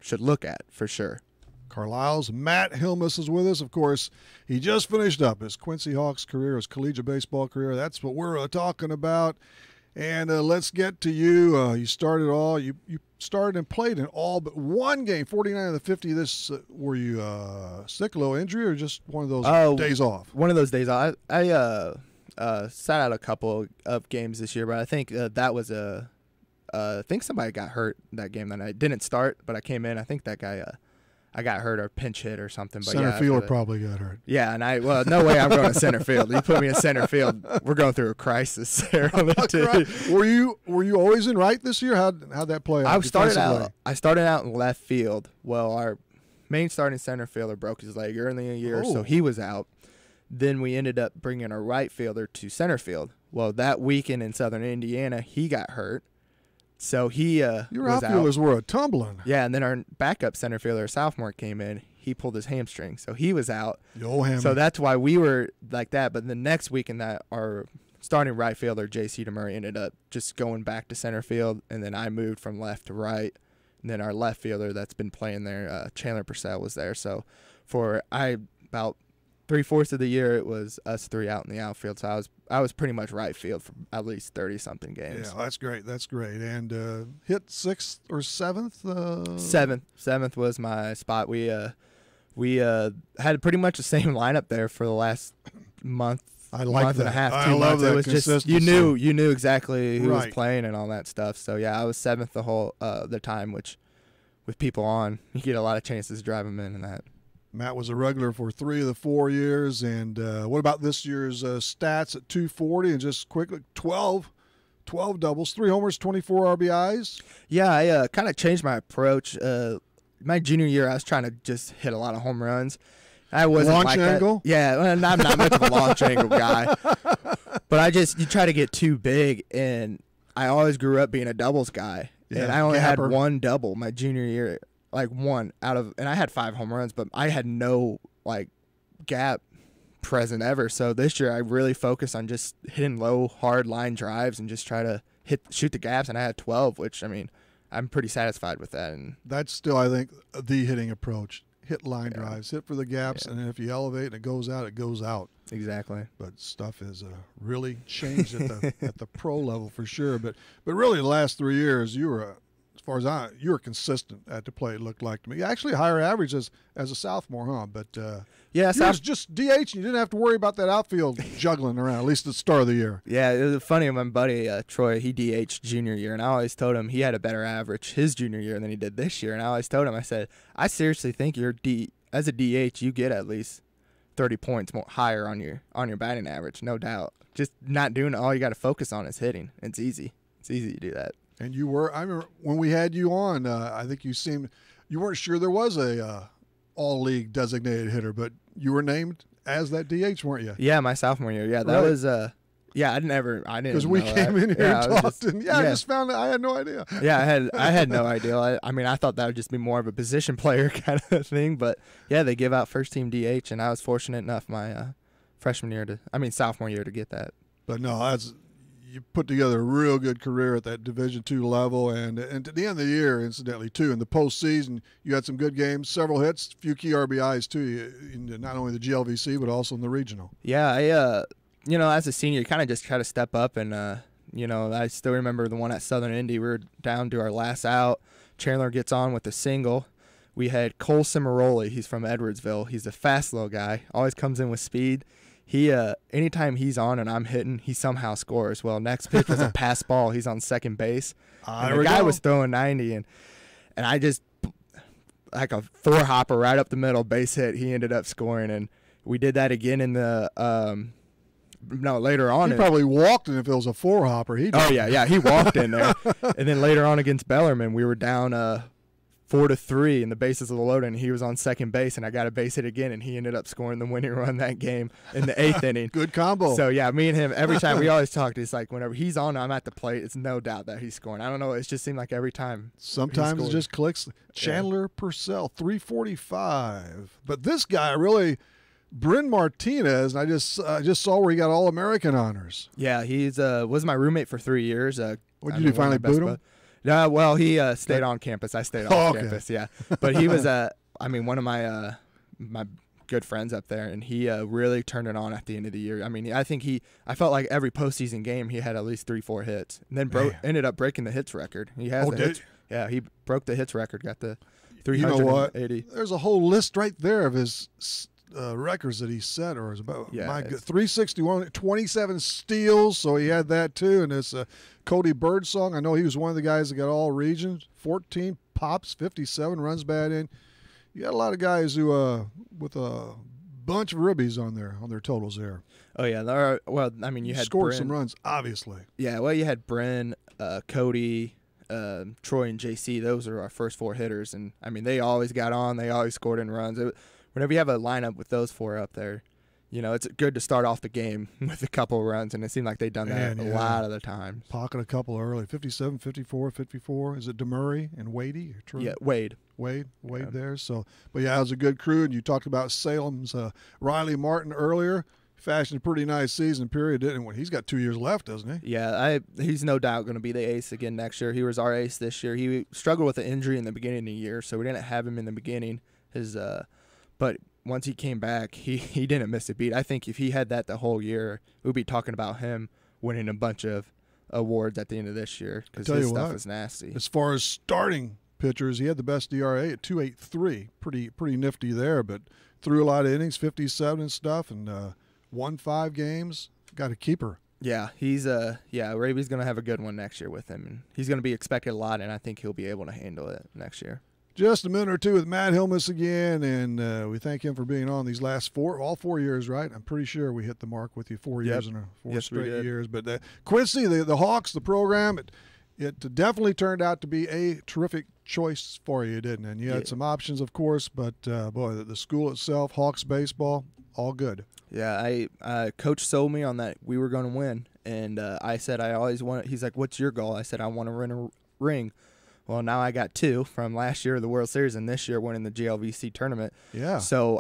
should look at for sure. Carlisle's Matt Hilmes is with us. Of course, he just finished up his Quincy Hawks career, his collegiate baseball career. That's what we're talking about. And let's get to you. You started and played in all but one game, 49 of the 50. Were you sick, low injury, or just one of those days off? One of those days off. I sat out a couple of games this year, but I think that was I think somebody got hurt that game that I didn't start, but I came in. I think that guy I got hurt or pinch hit or something. But center fielder probably got hurt. Yeah, and no way I'm going to center field. You put me in center field, we're going through a crisis there on the team. Were you always in right this year? How'd that play out? I started out in left field. Well, our main starting center fielder broke his leg early in the year, so he was out. Then we ended up bringing a right fielder to center field. Well, that weekend in Southern Indiana, he got hurt. So he your outfielders were a tumbling. Yeah, and then our backup center fielder, sophomore, came in. He pulled his hamstring, so he was out. So that's why we were like that. But the next week in that, our starting right fielder, J.C. DeMurray, ended up just going back to center field, and then I moved from left to right. And then our left fielder that's been playing there, Chandler Purcell, was there. So for about 3/4 of the year, it was us three out in the outfield. So I was pretty much right field for at least 30-something games. Yeah, that's great. That's great. And hit 6th or 7th? Seventh was my spot. We had pretty much the same lineup there for the last month. Month and a half, 2 months. It was just you knew exactly who was playing and all that stuff. So yeah, I was 7th the whole the time, which with people on, you get a lot of chances to drive them in and that. Matt was a regular for 3 of the 4 years. And what about this year's stats at 240? And just quickly, 12 doubles, 3 homers, 24 RBIs. Yeah, I kind of changed my approach. My junior year, I was trying to just hit a lot of home runs. I wasn't launch like angle? That. Yeah, I'm not much of a launch angle guy. But you try to get too big, and I always grew up being a doubles guy. Yeah, and I only had one double my junior year. Like one and I had 5 home runs, but I had no gap present ever. So this year I really focused on just hitting low, hard line drives and just try to shoot the gaps. And I had 12, which I mean, I'm pretty satisfied with that. And that's still, I think, the hitting approach. Hit line drives, hit for the gaps, and if you elevate and it goes out, it goes out. Exactly. But stuff has really changed at the pro level for sure. But really, the last 3 years, you were you were consistent at the plate, it looked like to me. Actually, higher average as a sophomore, huh? But yeah, you was just DH, and you didn't have to worry about that outfield juggling around, at least at the start of the year. Yeah, it was funny. My buddy, Troy, he DH'd junior year, and I always told him he had a better average his junior year than he did this year. And I always told him, I said, I seriously think as a DH, you get at least 30 points higher on your batting average, no doubt. Just not doing all you got to focus on is hitting. It's easy. It's easy to do that. And you were, I remember when we had you on, I think you weren't sure there was a all-league designated hitter, but you were named as that DH, weren't you? Yeah, my sophomore year. Yeah, that Right. was yeah, I didn't. Because we came in here and talked, and I just found out I had no idea. Yeah, I had no idea. I mean, I thought that would just be more of a position player kind of thing, but yeah, they give out first team DH, and I was fortunate enough my sophomore year to get that. But no, you put together a real good career at that Division II level, and at the end of the year, incidentally, too, in the postseason, you had some good games, several hits, a few key RBIs too, in not only the GLVC but also in the regional. Yeah, as a senior, you kind of just try to step up, and I still remember the one at Southern Indy. We were down to our last out. Chandler gets on with a single. We had Cole Cimaroli. He's from Edwardsville. He's a fast little guy. Always comes in with speed. He anytime he's on and I'm hitting, he somehow scores. Well, next pitch was a pass ball. He's on second base. And the guy was throwing 90, and I just like a four hopper right up the middle, base hit. He ended up scoring, and we did that again in the later on. He probably walked in if it was a four hopper. He walked in there, and then later on against Bellarmine, we were down 4-3, and the bases were loaded, and he was on second base, and I got a base hit again, and he ended up scoring the winning run that game in the 8th inning. Good combo. So, yeah, me and him, every time we always talked, it's like whenever he's on, I'm at the plate, it's no doubt that he's scoring. I don't know. It just seemed like every time. Sometimes it just clicks. Chandler Purcell, 345. But this guy really, Bryn Martinez, and I just saw where he got All-American honors. Yeah, he's was my roommate for 3 years. What did you do, finally boot him? No, well, he stayed on campus. I stayed off campus, yeah. But he was, one of my my good friends up there, and he really turned it on at the end of the year. I mean, I felt like every postseason game he had at least 3-4 hits, and then ended up breaking the hits record. He has hits. Yeah, he broke the hits record, got the 380. You know what? There's a whole list right there of his records that he set, or is about 361, 27 steals, so he had that too. And it's Cody Birdsong. I know he was one of the guys that got all regions. 14 pops, 57 runs batted in. You got a lot of guys who with a bunch of ribbies on their totals there. Oh yeah, you had scored Bryn, some runs, obviously. Yeah, well, you had Bryn, Cody, Troy, and JC. Those are our first four hitters, and I mean they always got on. They always scored in runs. Whenever you have a lineup with those four up there, it's good to start off the game with a couple of runs, and it seemed like they'd done that a lot of the time. Pocket a couple early, 57, 54, 54. Is it DeMurray and Wadey? Yeah, Wade there. So, but yeah, it was a good crew, and you talked about Salem's Riley Martin earlier. Fashioned a pretty nice season period, didn't he? He's got 2 years left, doesn't he? Yeah, he's no doubt going to be the ace again next year. He was our ace this year. He struggled with an injury in the beginning of the year, so we didn't have him in the beginning. But once he came back, he didn't miss a beat. I think if he had that the whole year, we'd be talking about him winning a bunch of awards at the end of this year because his stuff is nasty. As far as starting pitchers, he had the best DRA at 2.83. Pretty nifty there, but threw a lot of innings, 57 and stuff, and won 5 games. Got a keeper. Yeah, Raby's going to have a good one next year with him, and he's going to be expected a lot, and I think he'll be able to handle it next year. Just a minute or two with Matt Hilmus again, and we thank him for being on these last all 4 years, right? I'm pretty sure we hit the mark with you 4 years and 4 straight years. But Quincy, the Hawks, the program, it definitely turned out to be a terrific choice for you, didn't it? And you had some options, of course, but boy, the school itself, Hawks baseball, all good. Yeah, Coach sold me on that we were going to win, and I said I always want. He's like, "What's your goal?" I said, "I want to win a ring." Well, now I got 2 from last year, the World Series, and this year winning the GLVC tournament. Yeah. So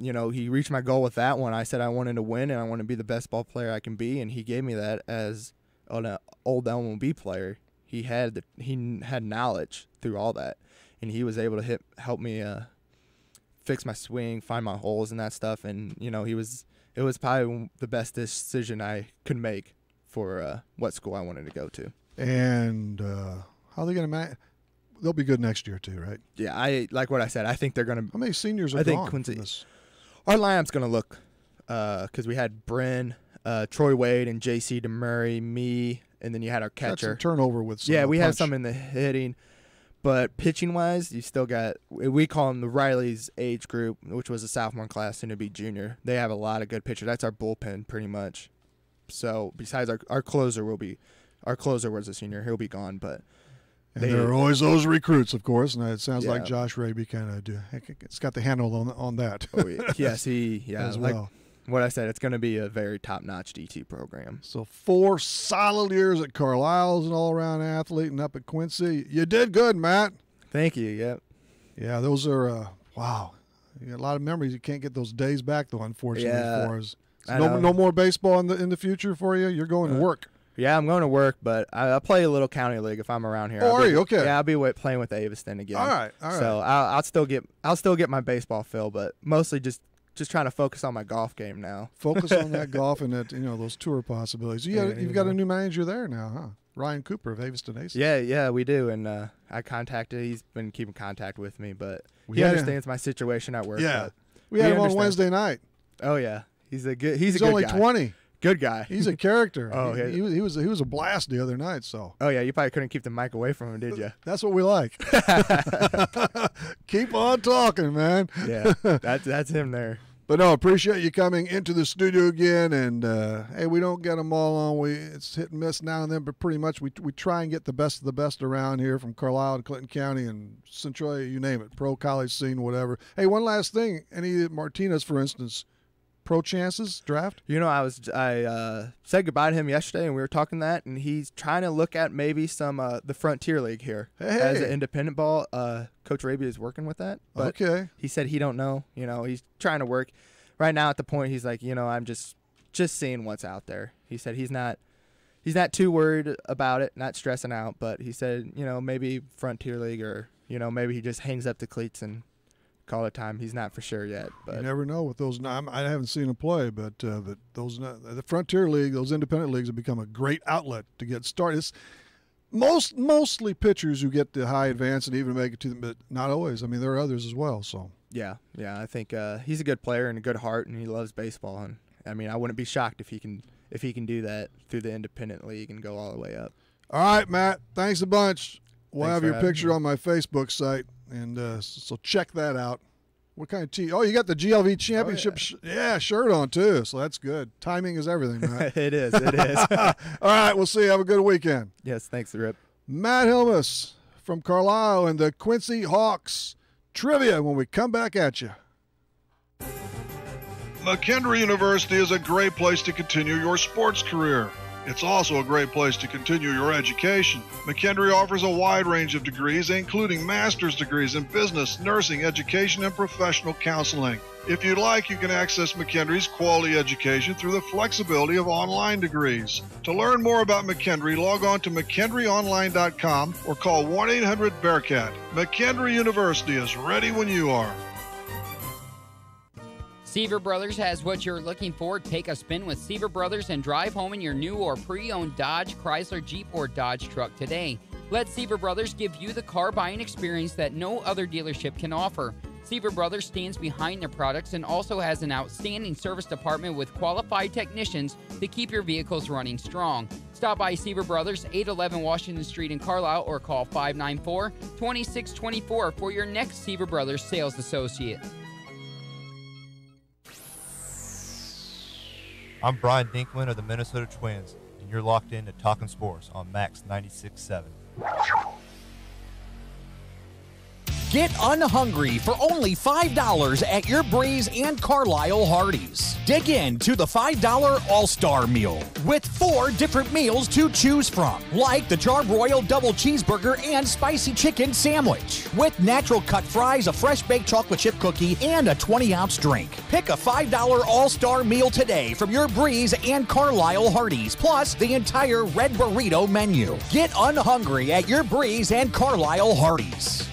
he reached my goal with that one. I said I wanted to win and I want to be the best ball player I can be, and he gave me that as an old MLB player. He had knowledge through all that, and he was able to help me fix my swing, find my holes and that stuff. And it was probably the best decision I could make for what school I wanted to go to. And how are they going to they'll be good next year too, right? Yeah, I like what I said. I think they're going to. How many seniors are I gone? think Quincy. Our lineup's going to look because we had Bryn, Troy Wade, and JC DeMurray, me, and then you had our catcher. Got some turnover with some we punch. have some in the hitting, But pitching-wise, you still got, we call them the Riley's age group, which was a sophomore class, soon to be junior. They have a lot of good pitchers. That's our bullpen, pretty much. So besides our closer was a senior. He'll be gone, but there are always those recruits, of course, and it sounds like Yeah. Josh Raby kind of it's got the handle on that. Oh, yeah. Yes, as like well. what I said, it's going to be a very top-notch D2 program. So 4 solid years at Carlisle as an all-around athlete, and up at Quincy. You did good, Matt. Thank you. Yep. Yeah, those are wow. You got a lot of memories. You can't get those days back, though, unfortunately, Yeah, for us. I So know. no more baseball in the future for you? You're going to work. Yeah, I'm going to work, but I'll play a little county league if I'm around here. Oh, are you? Okay. Yeah, I'll be playing with Aveston again. All right. So I'll still get my baseball fill, but mostly just trying to focus on my golf game now. Focus on that golf and that those tour possibilities. You've got a new manager there now, huh? Ryan Cooper of Aveston Aces. Yeah, we do, and I contacted. He's been keeping contact with me, but We he had understands my situation at work. Yeah, but we had him on understands. Wednesday night. Oh yeah, he's a good only guy. 20. Good guy. He's a character. Oh, yeah. he was a blast the other night. So Oh yeah, you probably couldn't keep the mic away from him, did you? that's what we like. Keep on talking, man. Yeah, that's him there. But no, appreciate you coming into the studio again. And hey, we don't get them all on. It's hit and miss now and then, but pretty much we try and get the best of the best around here from Carlisle to Clinton County and Central, you name it, pro college scene, whatever. Hey, one last thing. Any Martinez, for instance, pro chances draft? You know, I said goodbye to him yesterday, and we were talking that, and he's trying to look at maybe some the Frontier League here as an independent ball. Coach Raby is working with that. But Okay. He said he don't know. You know, he's trying to work. Right now, at the point, he's like, I'm just seeing what's out there. He said he's not too worried about it, not stressing out. But he said, maybe Frontier League, or maybe he just hangs up the cleats and call it time. He's not for sure yet, but You never know with those. I haven't seen him play, but those the Frontier League, those independent leagues have become a great outlet to get started. It's mostly pitchers who get to high advance and even make it to them, but not always. I mean, there are others as well. So yeah, I think he's a good player and a good heart, and he loves baseball. And I mean, I wouldn't be shocked if he can do that through the independent league and go all the way up. all right, Matt, thanks a bunch. We'll Thanks have for your having picture me. on my Facebook site, and so check that out. What kind of tee? Oh, you got the GLV Championship shirt on too, so that's good. Timing is everything, Matt. It is. All right, we'll see you. Have a good weekend. Yes, thanks, Rip. Matt Hilmus from Carlisle and the Quincy Hawks. Trivia when we come back at you. McKendree University is a great place to continue your sports career. It's also a great place to continue your education. McKendree offers a wide range of degrees, including master's degrees in business, nursing, education, and professional counseling. If you'd like, you can access McKendree's quality education through the flexibility of online degrees. To learn more about McKendree, log on to McKendreeOnline.com or call 1-800-BEARCAT. McKendree University is ready when you are. Seaver Brothers has what you're looking for. Take a spin with Seaver Brothers and drive home in your new or pre-owned Dodge, Chrysler, Jeep, or Dodge truck today. Let Seaver Brothers give you the car buying experience that no other dealership can offer. Seaver Brothers stands behind their products and also has an outstanding service department with qualified technicians to keep your vehicles running strong. Stop by Seaver Brothers, 811 Washington Street in Carlisle, or call 594-2624 for your next Seaver Brothers sales associate. I'm Brian Dinklin of the Minnesota Twins, and you're locked in to Talkin Sports on Max 96.7. Get unhungry for only $5 at your Breeze and Carlisle Hardee's. Dig in to the $5 All-Star Meal with 4 different meals to choose from, like the Charbroiled Double Cheeseburger and Spicy Chicken Sandwich, with natural cut fries, a fresh baked chocolate chip cookie, and a 20-ounce drink. Pick a $5 All-Star Meal today from your Breeze and Carlisle Hardee's, plus the entire Red Burrito menu. Get unhungry at your Breeze and Carlisle Hardee's.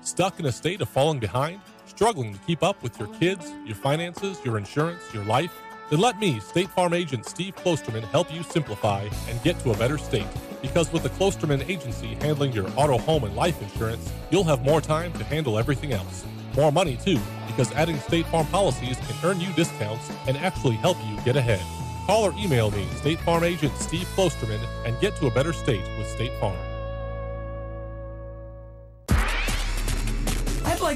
Stuck in a state of falling behind? Struggling to keep up with your kids, your finances, your insurance, your life? Then let me, State Farm agent Steve Klosterman, help you simplify and get to a better state. Because with the Klosterman Agency handling your auto, home, and life insurance, you'll have more time to handle everything else. More money, too, because adding State Farm policies can earn you discounts and actually help you get ahead. Call or email me, State Farm agent Steve Klosterman, and get to a better state with State Farm.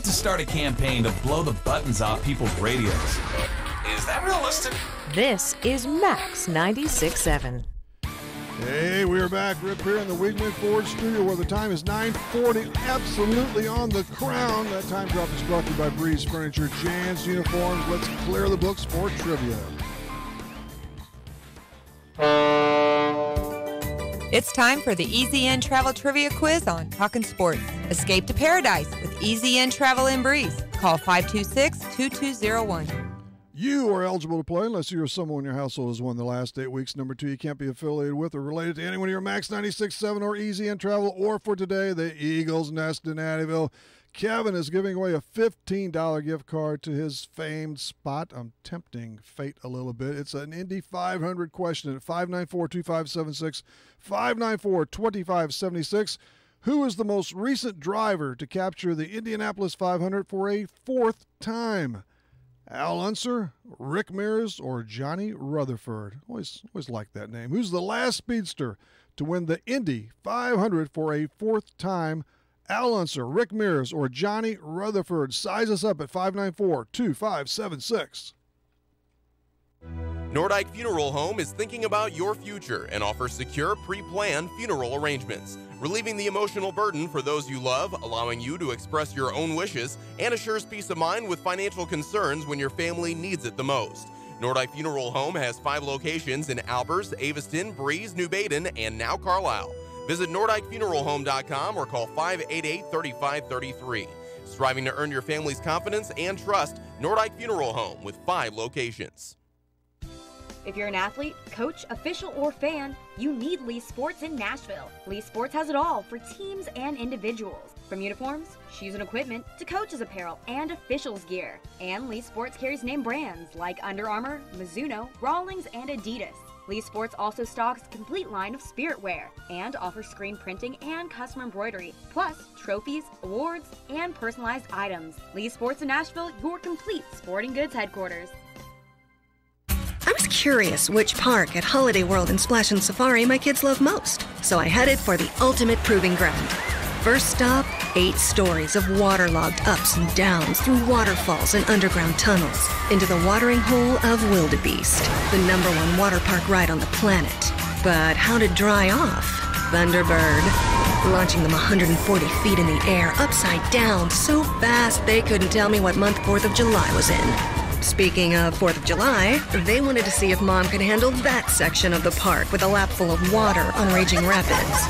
like to start a campaign to blow the buttons off people's radios. Is that realistic? This is Max 96.7. Hey, we're back. Rip here in the Wigman Ford studio where the time is 9:40. Absolutely on the crown. That time drop is brought to you by Breeze Furniture, Jan's Uniforms. Let's clear the books for trivia. It's time for the Easy In Travel Trivia Quiz on Talkin' Sports. Escape to paradise with Easy In Travel and Breeze. Call 526-2201. You are eligible to play unless you or someone in your household has won the last 8 weeks. Number 2, you can't be affiliated with or related to anyone of your Max 96.7 or Easy In Travel, or for today, the Eagles Nest in Addyville. Kevin is giving away a $15 gift card to his famed spot. I'm tempting fate a little bit. It's an Indy 500 question at 594-2576, 594-2576. Who is the most recent driver to capture the Indianapolis 500 for a 4th time? Al Unser, Rick Mears, or Johnny Rutherford? Always like that name. Who's the last speedster to win the Indy 500 for a 4th time? Al Unser, Rick Mears, or Johnny Rutherford? Size us up at 594-2576. Nordyke Funeral Home is thinking about your future and offers secure, pre-planned funeral arrangements, relieving the emotional burden for those you love, allowing you to express your own wishes, and assures peace of mind with financial concerns when your family needs it the most. Nordyke Funeral Home has 5 locations in Albers, Aveston, Breeze, New Baden, and now Carlisle. Visit NordikeFuneralHome.com or call 588-3533. Striving to earn your family's confidence and trust, Nordyke Funeral Home with 5 locations. If you're an athlete, coach, official, or fan, you need Lee Sports in Nashville. Lee Sports has it all for teams and individuals. From uniforms, shoes and equipment, to coaches' apparel and officials' gear. And Lee Sports carries name brands like Under Armour, Mizuno, Rawlings, and Adidas. Lee Sports also stocks a complete line of spirit wear and offers screen printing and custom embroidery, plus trophies, awards, and personalized items. Lee Sports in Nashville, your complete sporting goods headquarters. I was curious which park at Holiday World and Splash and Safari my kids love most, so I headed for the ultimate proving ground. First stop, 8 stories of waterlogged ups and downs through waterfalls and underground tunnels into the watering hole of Wildebeest, the #1 water park ride on the planet. But how to dry off? Thunderbird, launching them 140 feet in the air, upside down, so fast they couldn't tell me what month 4th of July was in. Speaking of 4th of July, they wanted to see if Mom could handle that section of the park with a lap full of water on raging rapids.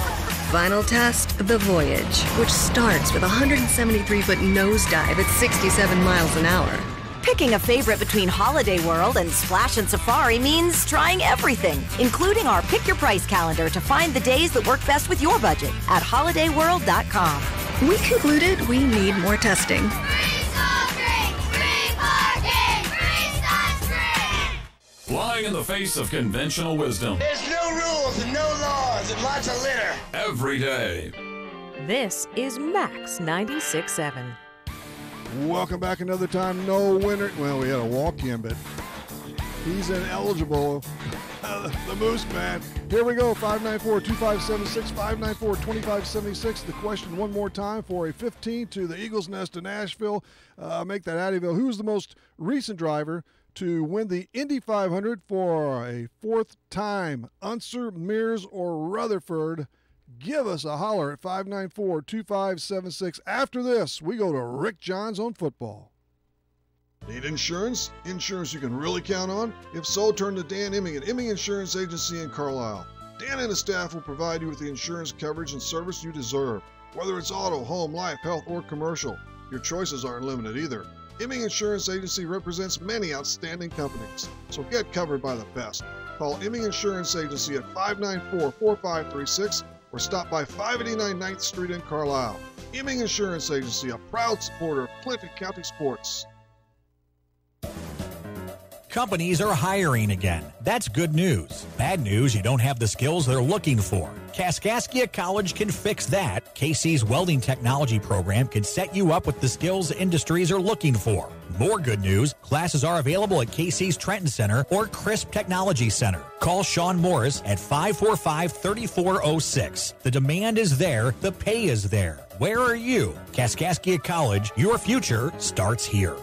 Final test, the voyage, which starts with a 173-foot nosedive at 67 miles an hour. Picking a favorite between Holiday World and Splash and Safari means trying everything, including our Pick Your Price calendar to find the days that work best with your budget at holidayworld.com. We concluded we need more testing. Flying in the face of conventional wisdom. There's no rules and no laws and lots of litter. Every day. This is Max 96.7. Welcome back another time. No winner. Well, we had a walk-in, but he's ineligible. The Moose Man. Here we go. 594-2576, 594-2576. The question one more time for a 15 to the Eagles Nest in Nashville. Make that Addyville. Who's the most recent driver to win the Indy 500 for a 4th time? Unser, Mears, or Rutherford? Give us a holler at 594-2576. After this, we go to Rick Johns on football. Need insurance? Insurance you can really count on? If so, turn to Dan Imming at Imming Insurance Agency in Carlisle. Dan and his staff will provide you with the insurance coverage and service you deserve. Whether it's auto, home, life, health, or commercial, your choices aren't limited either. Imming Insurance Agency represents many outstanding companies, so get covered by the best. Call Imming Insurance Agency at 594-4536 or stop by 589 9th Street in Carlisle. Imming Insurance Agency, a proud supporter of Clinton County sports. Companies are hiring again. That's good news. Bad news, you don't have the skills they're looking for. Kaskaskia College can fix that. KC's welding technology program can set you up with the skills industries are looking for. More good news, classes are available at KC's Trenton Center or Crisp Technology Center. Call Sean Morris at 545-3406. The demand is there, the pay is there. Where are you? Kaskaskia College, your future starts here.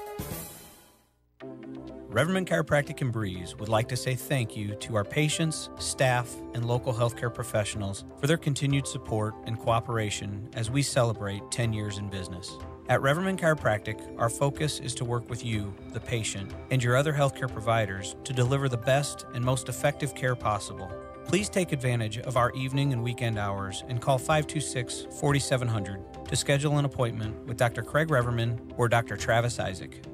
Reverman Chiropractic in Breeze would like to say thank you to our patients, staff, and local healthcare professionals for their continued support and cooperation as we celebrate 10 years in business. At Reverman Chiropractic, our focus is to work with you, the patient, and your other healthcare providers to deliver the best and most effective care possible. Please take advantage of our evening and weekend hours and call 526-4700 to schedule an appointment with Dr. Craig Reverman or Dr. Travis Isaac.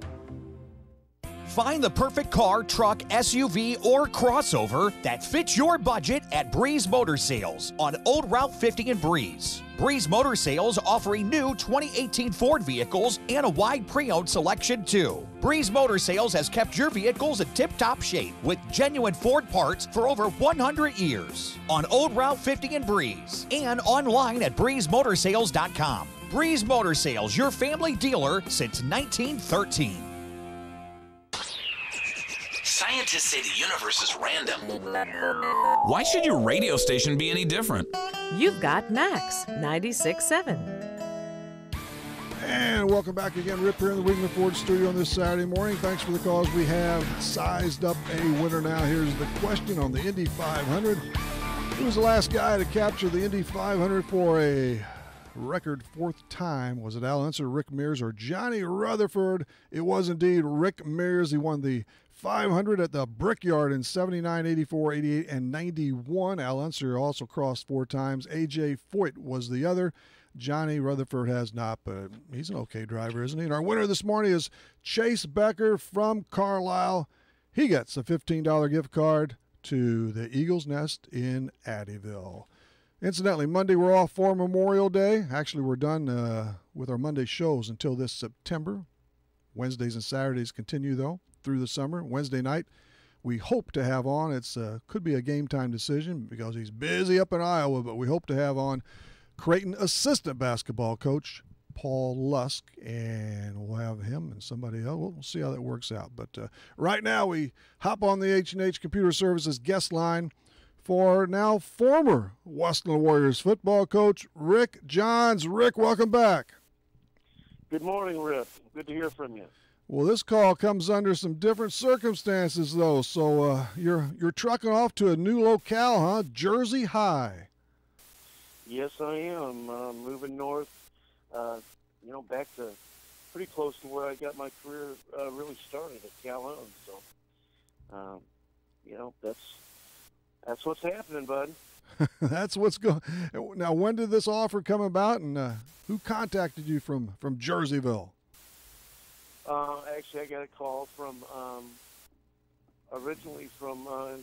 Find the perfect car, truck, SUV, or crossover that fits your budget at Breeze Motor Sales on Old Route 50 in Breeze. Breeze Motor Sales offering new 2018 Ford vehicles and a wide pre-owned selection too. Breeze Motor Sales has kept your vehicles in tip-top shape with genuine Ford parts for over 100 years. On Old Route 50 in Breeze and online at breezemotorsales.com. Breeze Motor Sales, your family dealer since 1913. Scientists say the universe is random. Why should your radio station be any different? You've got Max 96.7. And welcome back again. Rip here in the Wigman Ford studio on this Saturday morning. Thanks for the calls. We have sized up a winner now. Here's the question on the Indy 500. Who was the last guy to capture the Indy 500 for a record fourth time? Was it Al Unser, Rick Mears, or Johnny Rutherford? It was indeed Rick Mears. He won the 500 at the Brickyard in 79, 84, 88, and 91. Al Unser also crossed four times. A.J. Foyt was the other. Johnny Rutherford has not, but he's an okay driver, isn't he? And our winner this morning is Chase Becker from Carlisle. He gets a $15 gift card to the Eagle's Nest in Addyville. Incidentally, Monday we're off for Memorial Day. Actually, we're done with our Monday shows until this September. Wednesdays and Saturdays continue, though, through the summer. Wednesday night, we hope to have on. It's could be a game time decision because he's busy up in Iowa, but we hope to have on Creighton assistant basketball coach Paul Lusk, and we'll have him and somebody else. We'll see how that works out. But right now, we hop on the H&H Computer Services guest line for now former Westland Warriors football coach Rick Johns. Rick, welcome back. Good morning, Rick. Good to hear from you. Well, this call comes under some different circumstances, though. So you're trucking off to a new locale, huh? Jersey High. Yes, I am. Moving north, back to pretty close to where I got my career really started at Calhoun. So, that's what's happening, bud. That's what's going. Now, when did this offer come about, and who contacted you from Jerseyville? Actually, I got a call from originally from I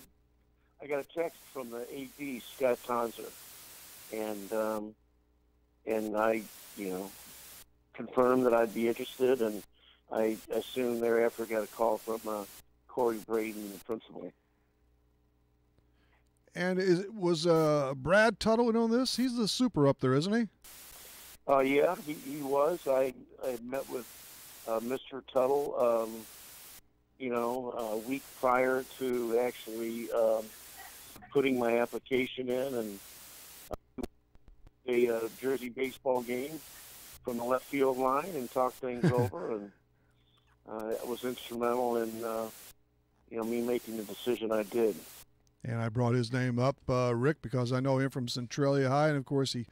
got a text from the AD, Scott Tonser, and I confirmed that I'd be interested, and I soon thereafter got a call from Corey Braden, the principal. And was Brad Tuttle in on this? He's the super up there, isn't he? Yeah, he was. I met with Mr. Tuttle, a week prior to actually putting my application in, and a Jersey baseball game from the left field line and talk things over, and it was instrumental in me making the decision I did. And I brought his name up, Rick, because I know him from Centralia High, and of course he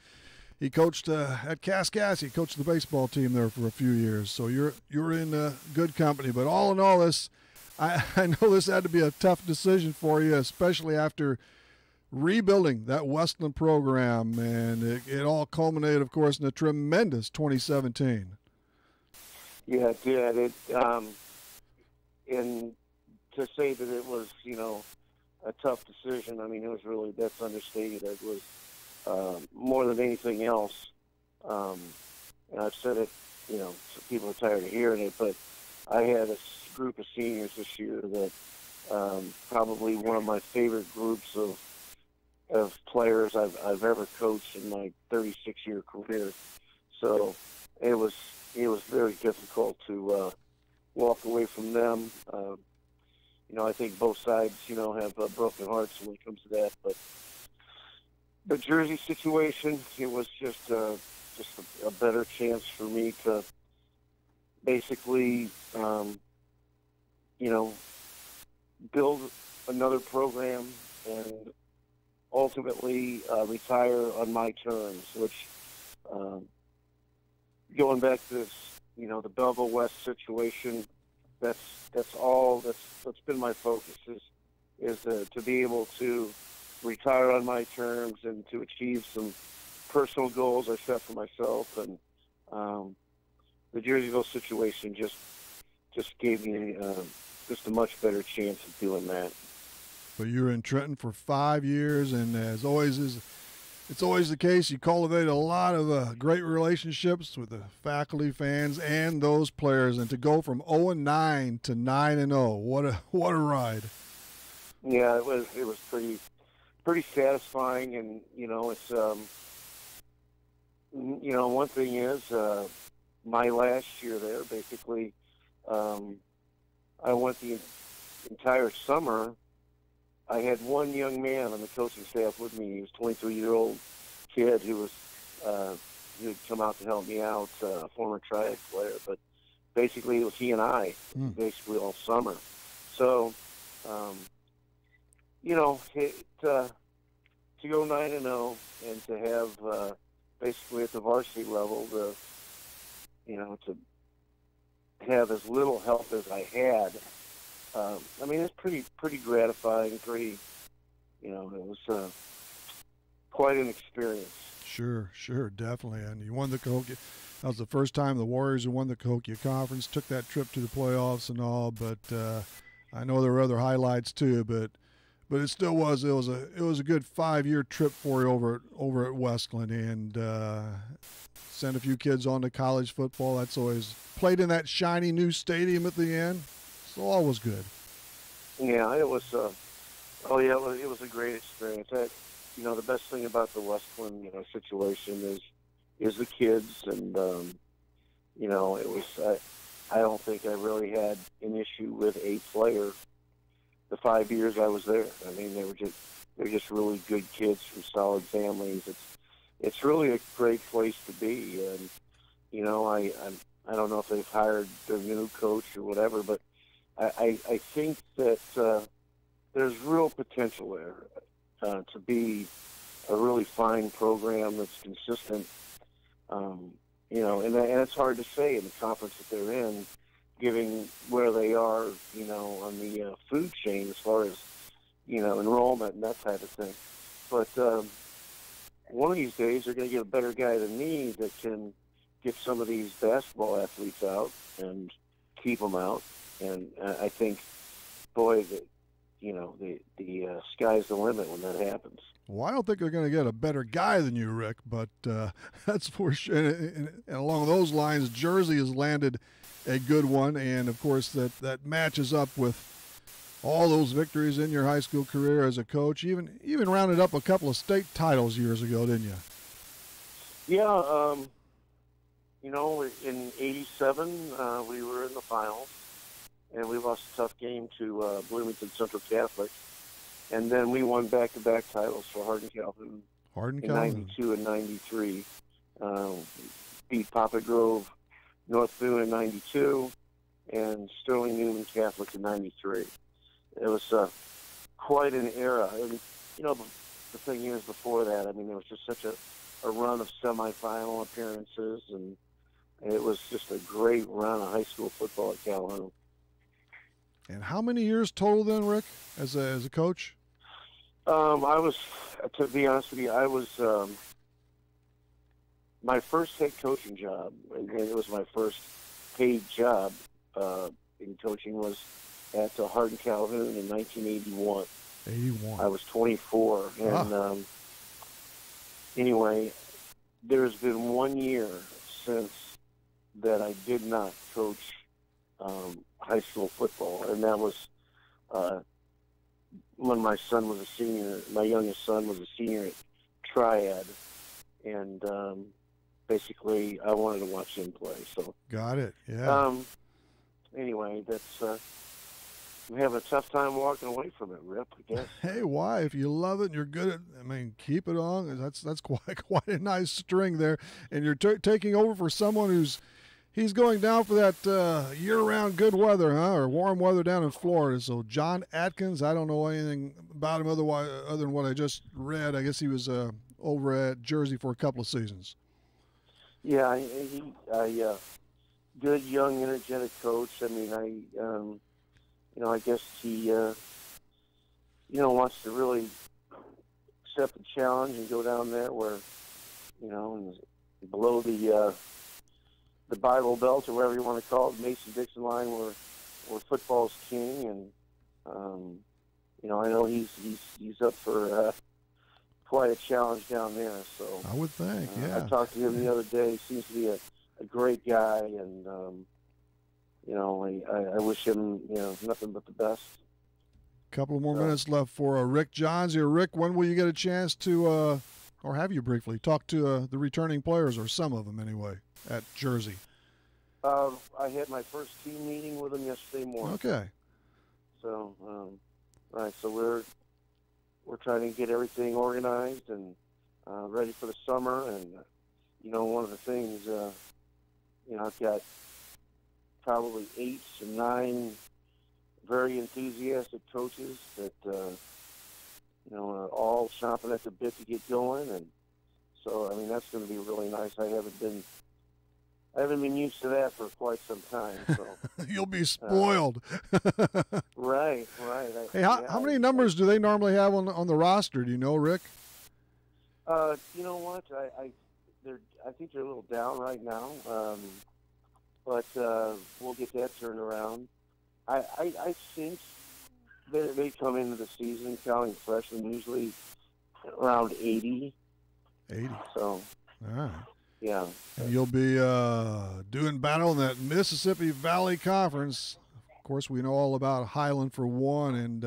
coached at Kaskaskia. He coached the baseball team there for a few years. So you're in good company. But all in all, this I know this had to be a tough decision for you, especially after rebuilding that Westland program, and it all culminated, of course, in a tremendous 2017. Yeah, it did. And to say that it was, a tough decision, I mean, it was really, that's understated. It was more than anything else. And I've said it, so people are tired of hearing it, but I had a group of seniors this year that probably one of my favorite groups of players I've ever coached in my 36-year career. So it was very difficult to walk away from them. I think both sides, have broken hearts when it comes to that. But the Jersey situation, it was just a better chance for me to basically, build another program and ultimately retire on my terms, which going back to this, the Belleville West situation, that's all that's been my focus is to be able to retire on my terms and to achieve some personal goals I set for myself. And the Jerseyville situation just gave me just a much better chance of doing that. But you were in Trenton for 5 years, and as always it's always the case, you cultivate a lot of great relationships with the faculty, fans, and those players. And to go from 0-9 to 9-0, what a ride! Yeah, it was pretty satisfying, and it's one thing is my last year there, basically, I went the entire summer. I had one young man on the coaching staff with me. He was a 23-year-old kid who had come out to help me out, a former triad player. But basically, it was he and I, basically all summer. So, to go 9-0 and to have basically at the varsity level, to have as little help as I had. It's pretty gratifying. It was quite an experience. Sure, definitely. And you won the Cahokia. That was the first time the Warriors had won the Cahokia Conference. Took that trip to the playoffs and all. But I know there were other highlights too. But it still was. It was a good 5-year trip for you over at Westland, and sent a few kids on to college football. That's always played in that shiny new stadium at the end. So all was good. Yeah, it was. It was a great experience. The best thing about the Westland, situation is the kids, and it was. I don't think I really had an issue with a player. The 5 years I was there, they were just really good kids from solid families. It's really a great place to be, and I don't know if they've hired their new coach or whatever, but I think that there's real potential there to be a really fine program that's consistent. And it's hard to say in the conference that they're in, given where they are, on the food chain as far as, enrollment and that type of thing. But one of these days they're going to get a better guy than me that can get some of these basketball athletes out and keep them out. And I think, boy, the sky's the limit when that happens. Well, I don't think they're going to get a better guy than you, Rick, but that's for sure. And along those lines, Jersey has landed a good one, and of course that matches up with all those victories in your high school career as a coach. Even rounded up a couple of state titles years ago, didn't you? Yeah, in '87 we were in the finals, and we lost a tough game to Bloomington Central Catholic. And then we won back-to-back titles for Hardin Calhoun in '92 and '93. Beat Papa Grove North Boone in '92 and Sterling Newman Catholic in '93. It was quite an era. And, the thing is, before that, there was just such a run of semifinal appearances, and it was just a great run of high school football at Calhoun. And how many years total then, Rick, as a coach? I was, to be honest with you, I was my first head coaching job, and it was my first paid job in coaching, was at Hardin Calhoun in 1981. 81. I was 24, and anyway, there's been 1 year since that I did not coach high school football, and that was when my son was a senior. My youngest son was a senior at Triad, and basically I wanted to watch him play. So got it. Yeah. Anyway, that's I'm having a tough time walking away from it, Rip, I guess. Hey, why? If you love it and you're good at, I mean, keep it on. That's quite a nice string there, and you're taking over for someone he's going down for that year-round good weather, huh, or warm weather down in Florida. So John Atkins, I don't know anything about him other than what I just read. I guess he was over at Jersey for a couple of seasons. Yeah, good, young, energetic coach. I mean, I guess he, wants to really accept the challenge and go down there where, below the Bible Belt or whatever you want to call it, Mason-Dixon line, where football's king. And, I know he's up for quite a challenge down there. So I would think, yeah. I talked to him the other day. He seems to be a great guy, and I wish him nothing but the best. Couple more minutes left for Rick Johns here. Rick, when will you get a chance to, or have you briefly, talk to the returning players, or some of them anyway, at Jersey? I had my first team meeting with them yesterday morning. Okay. So, right, so we're trying to get everything organized and ready for the summer. And one of the things, I've got probably 8 to 9 very enthusiastic coaches that are all chomping at the bit to get going, and so I mean that's going to be really nice. I haven't been used to that for quite some time. So you'll be spoiled. Right. Hey, how many numbers do they normally have on the roster? Do you know, Rick? You know what? I think they're a little down right now, but we'll get that turned around. I think they come into the season counting freshmen usually around 80. 80. So, all right. Yeah. And you'll be doing battle in that Mississippi Valley Conference. Of course, we know all about Highland for one, and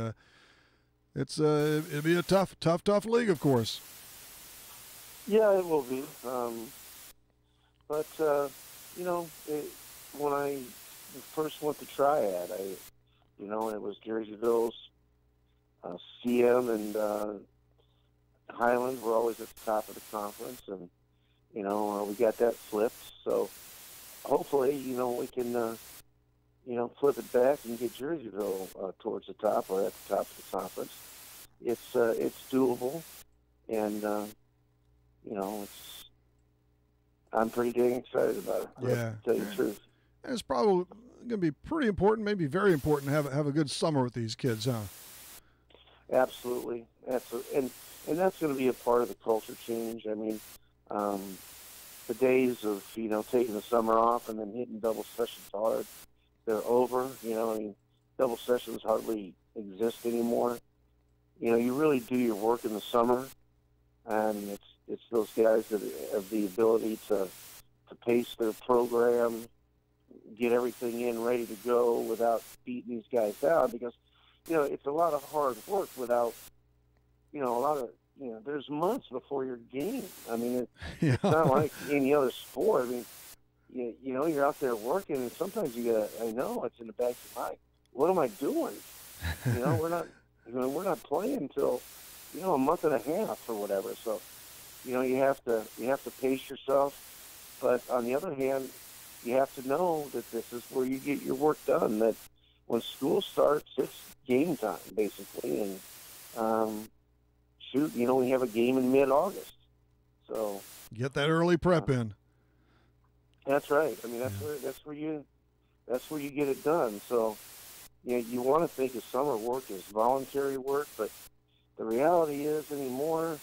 it'll be a tough league, of course. Yeah, it will be. But when I first went to Triad, it was Jerseyville's CM and Highland were always at the top of the conference, and we got that flipped. So hopefully, we can flip it back and get Jerseyville towards the top or at the top of the conference. It's doable, and I'm pretty dang excited about it. Yeah, to tell you the truth. And it's probably going to be pretty important, maybe very important, to have a good summer with these kids, huh? Absolutely. And that's going to be a part of the culture change. I mean, the days of taking the summer off and then hitting double sessions hard, they're over. Double sessions hardly exist anymore. You really do your work in the summer, and it's those guys that have the ability to pace their program, get everything in ready to go without beating these guys down, because it's a lot of hard work without there's months before your game. I mean it's not like any other sport. I mean you're out there working, and sometimes I know it's in the back of your mind, what am I doing? We're not playing until a month and a half or whatever. So you have to pace yourself, but on the other hand, you have to know that this is where you get your work done, that when school starts, it's game time, basically. And, we have a game in mid-August. So get that early prep in. That's right. I mean, that's where you get it done. So, you want to think of summer work as voluntary work, but the reality is anymore,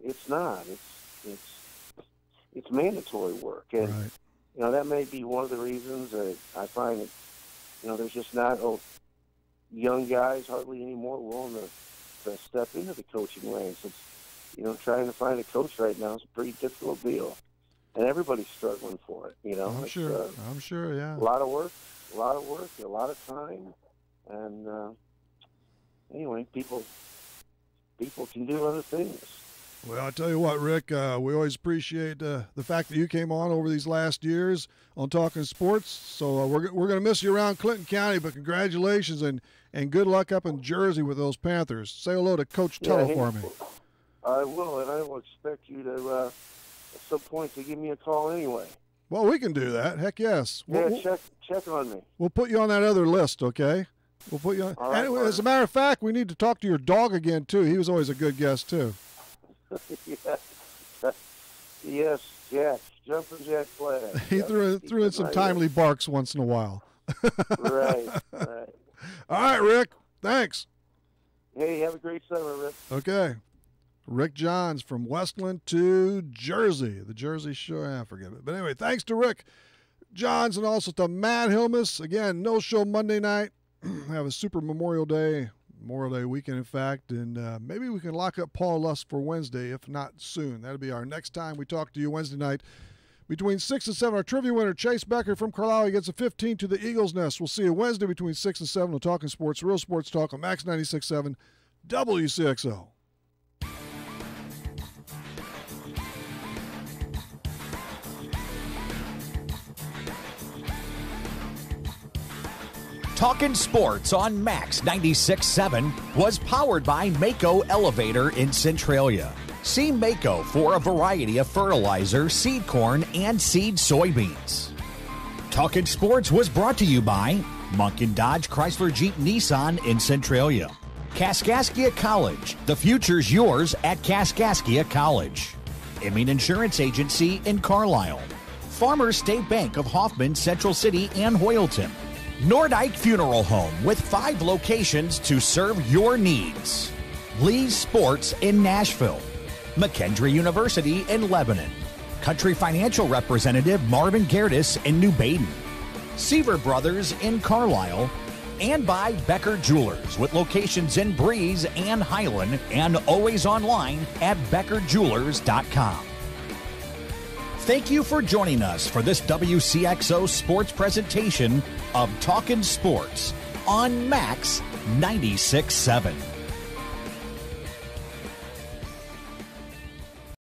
it's not. It's mandatory work. And, right. That may be one of the reasons that I find that, there's just not young guys hardly anymore willing to step into the coaching ranks. It's, trying to find a coach right now is a pretty difficult deal. And everybody's struggling for it, I'm sure, yeah. A lot of work, a lot of work, a lot of time, and anyway, people can do other things. Well, I tell you what, Rick, we always appreciate the fact that you came on over these last years on Talking Sports. So we're going to miss you around Clinton County, but congratulations and good luck up in Jersey with those Panthers. Say hello to Coach Tuttle for me. I will, and I will expect you to, at some point, to give me a call anyway. Well, we can do that. Heck yes. Check on me. We'll put you on that other list, okay? We'll put you on. Right, and as a matter of fact, we need to talk to your dog again, too. He was always a good guest, too. Yes, Jack. Jumping Jack Flag. He threw in some timely barks once in a while. Right. All right, Rick. Thanks. Hey, have a great summer, Rick. Okay. Rick Johns from Westland to Jersey. The Jersey Shore. I forget it. But anyway, thanks to Rick Johns and also to Matt Hilmes. Again, no show Monday night. Have a super Memorial Day weekend, in fact. And maybe we can lock up Paul Lusk for Wednesday, if not soon. That'll be our next time we talk to you Wednesday night. Between 6 and 7, our trivia winner, Chase Becker from Carlisle, gets a 15 to the Eagles Nest. We'll see you Wednesday between 6 and 7 on Talking Sports, Real Sports Talk on Max 96.7 WCXO. Talkin' Sports on Max 96.7 was powered by Wcxo Elevator in Centralia. See Wcxo for a variety of fertilizer, seed corn, and seed soybeans. Talkin' Sports was brought to you by Munkin Dodge Chrysler Jeep Nissan in Centralia. Kaskaskia College. The future's yours at Kaskaskia College. Emin Insurance Agency in Carlisle. Farmers State Bank of Hoffman, Central City, and Hoyleton. Nordike Funeral Home with 5 locations to serve your needs. Lee's Sports in Nashville. McKendree University in Lebanon. Country Financial Representative Marvin Gerdes in New Baden. Seaver Brothers in Carlisle. And by Becker Jewelers with locations in Breeze and Highland and always online at beckerjewelers.com. Thank you for joining us for this WCXO sports presentation of Talkin' Sports on Max 96.7.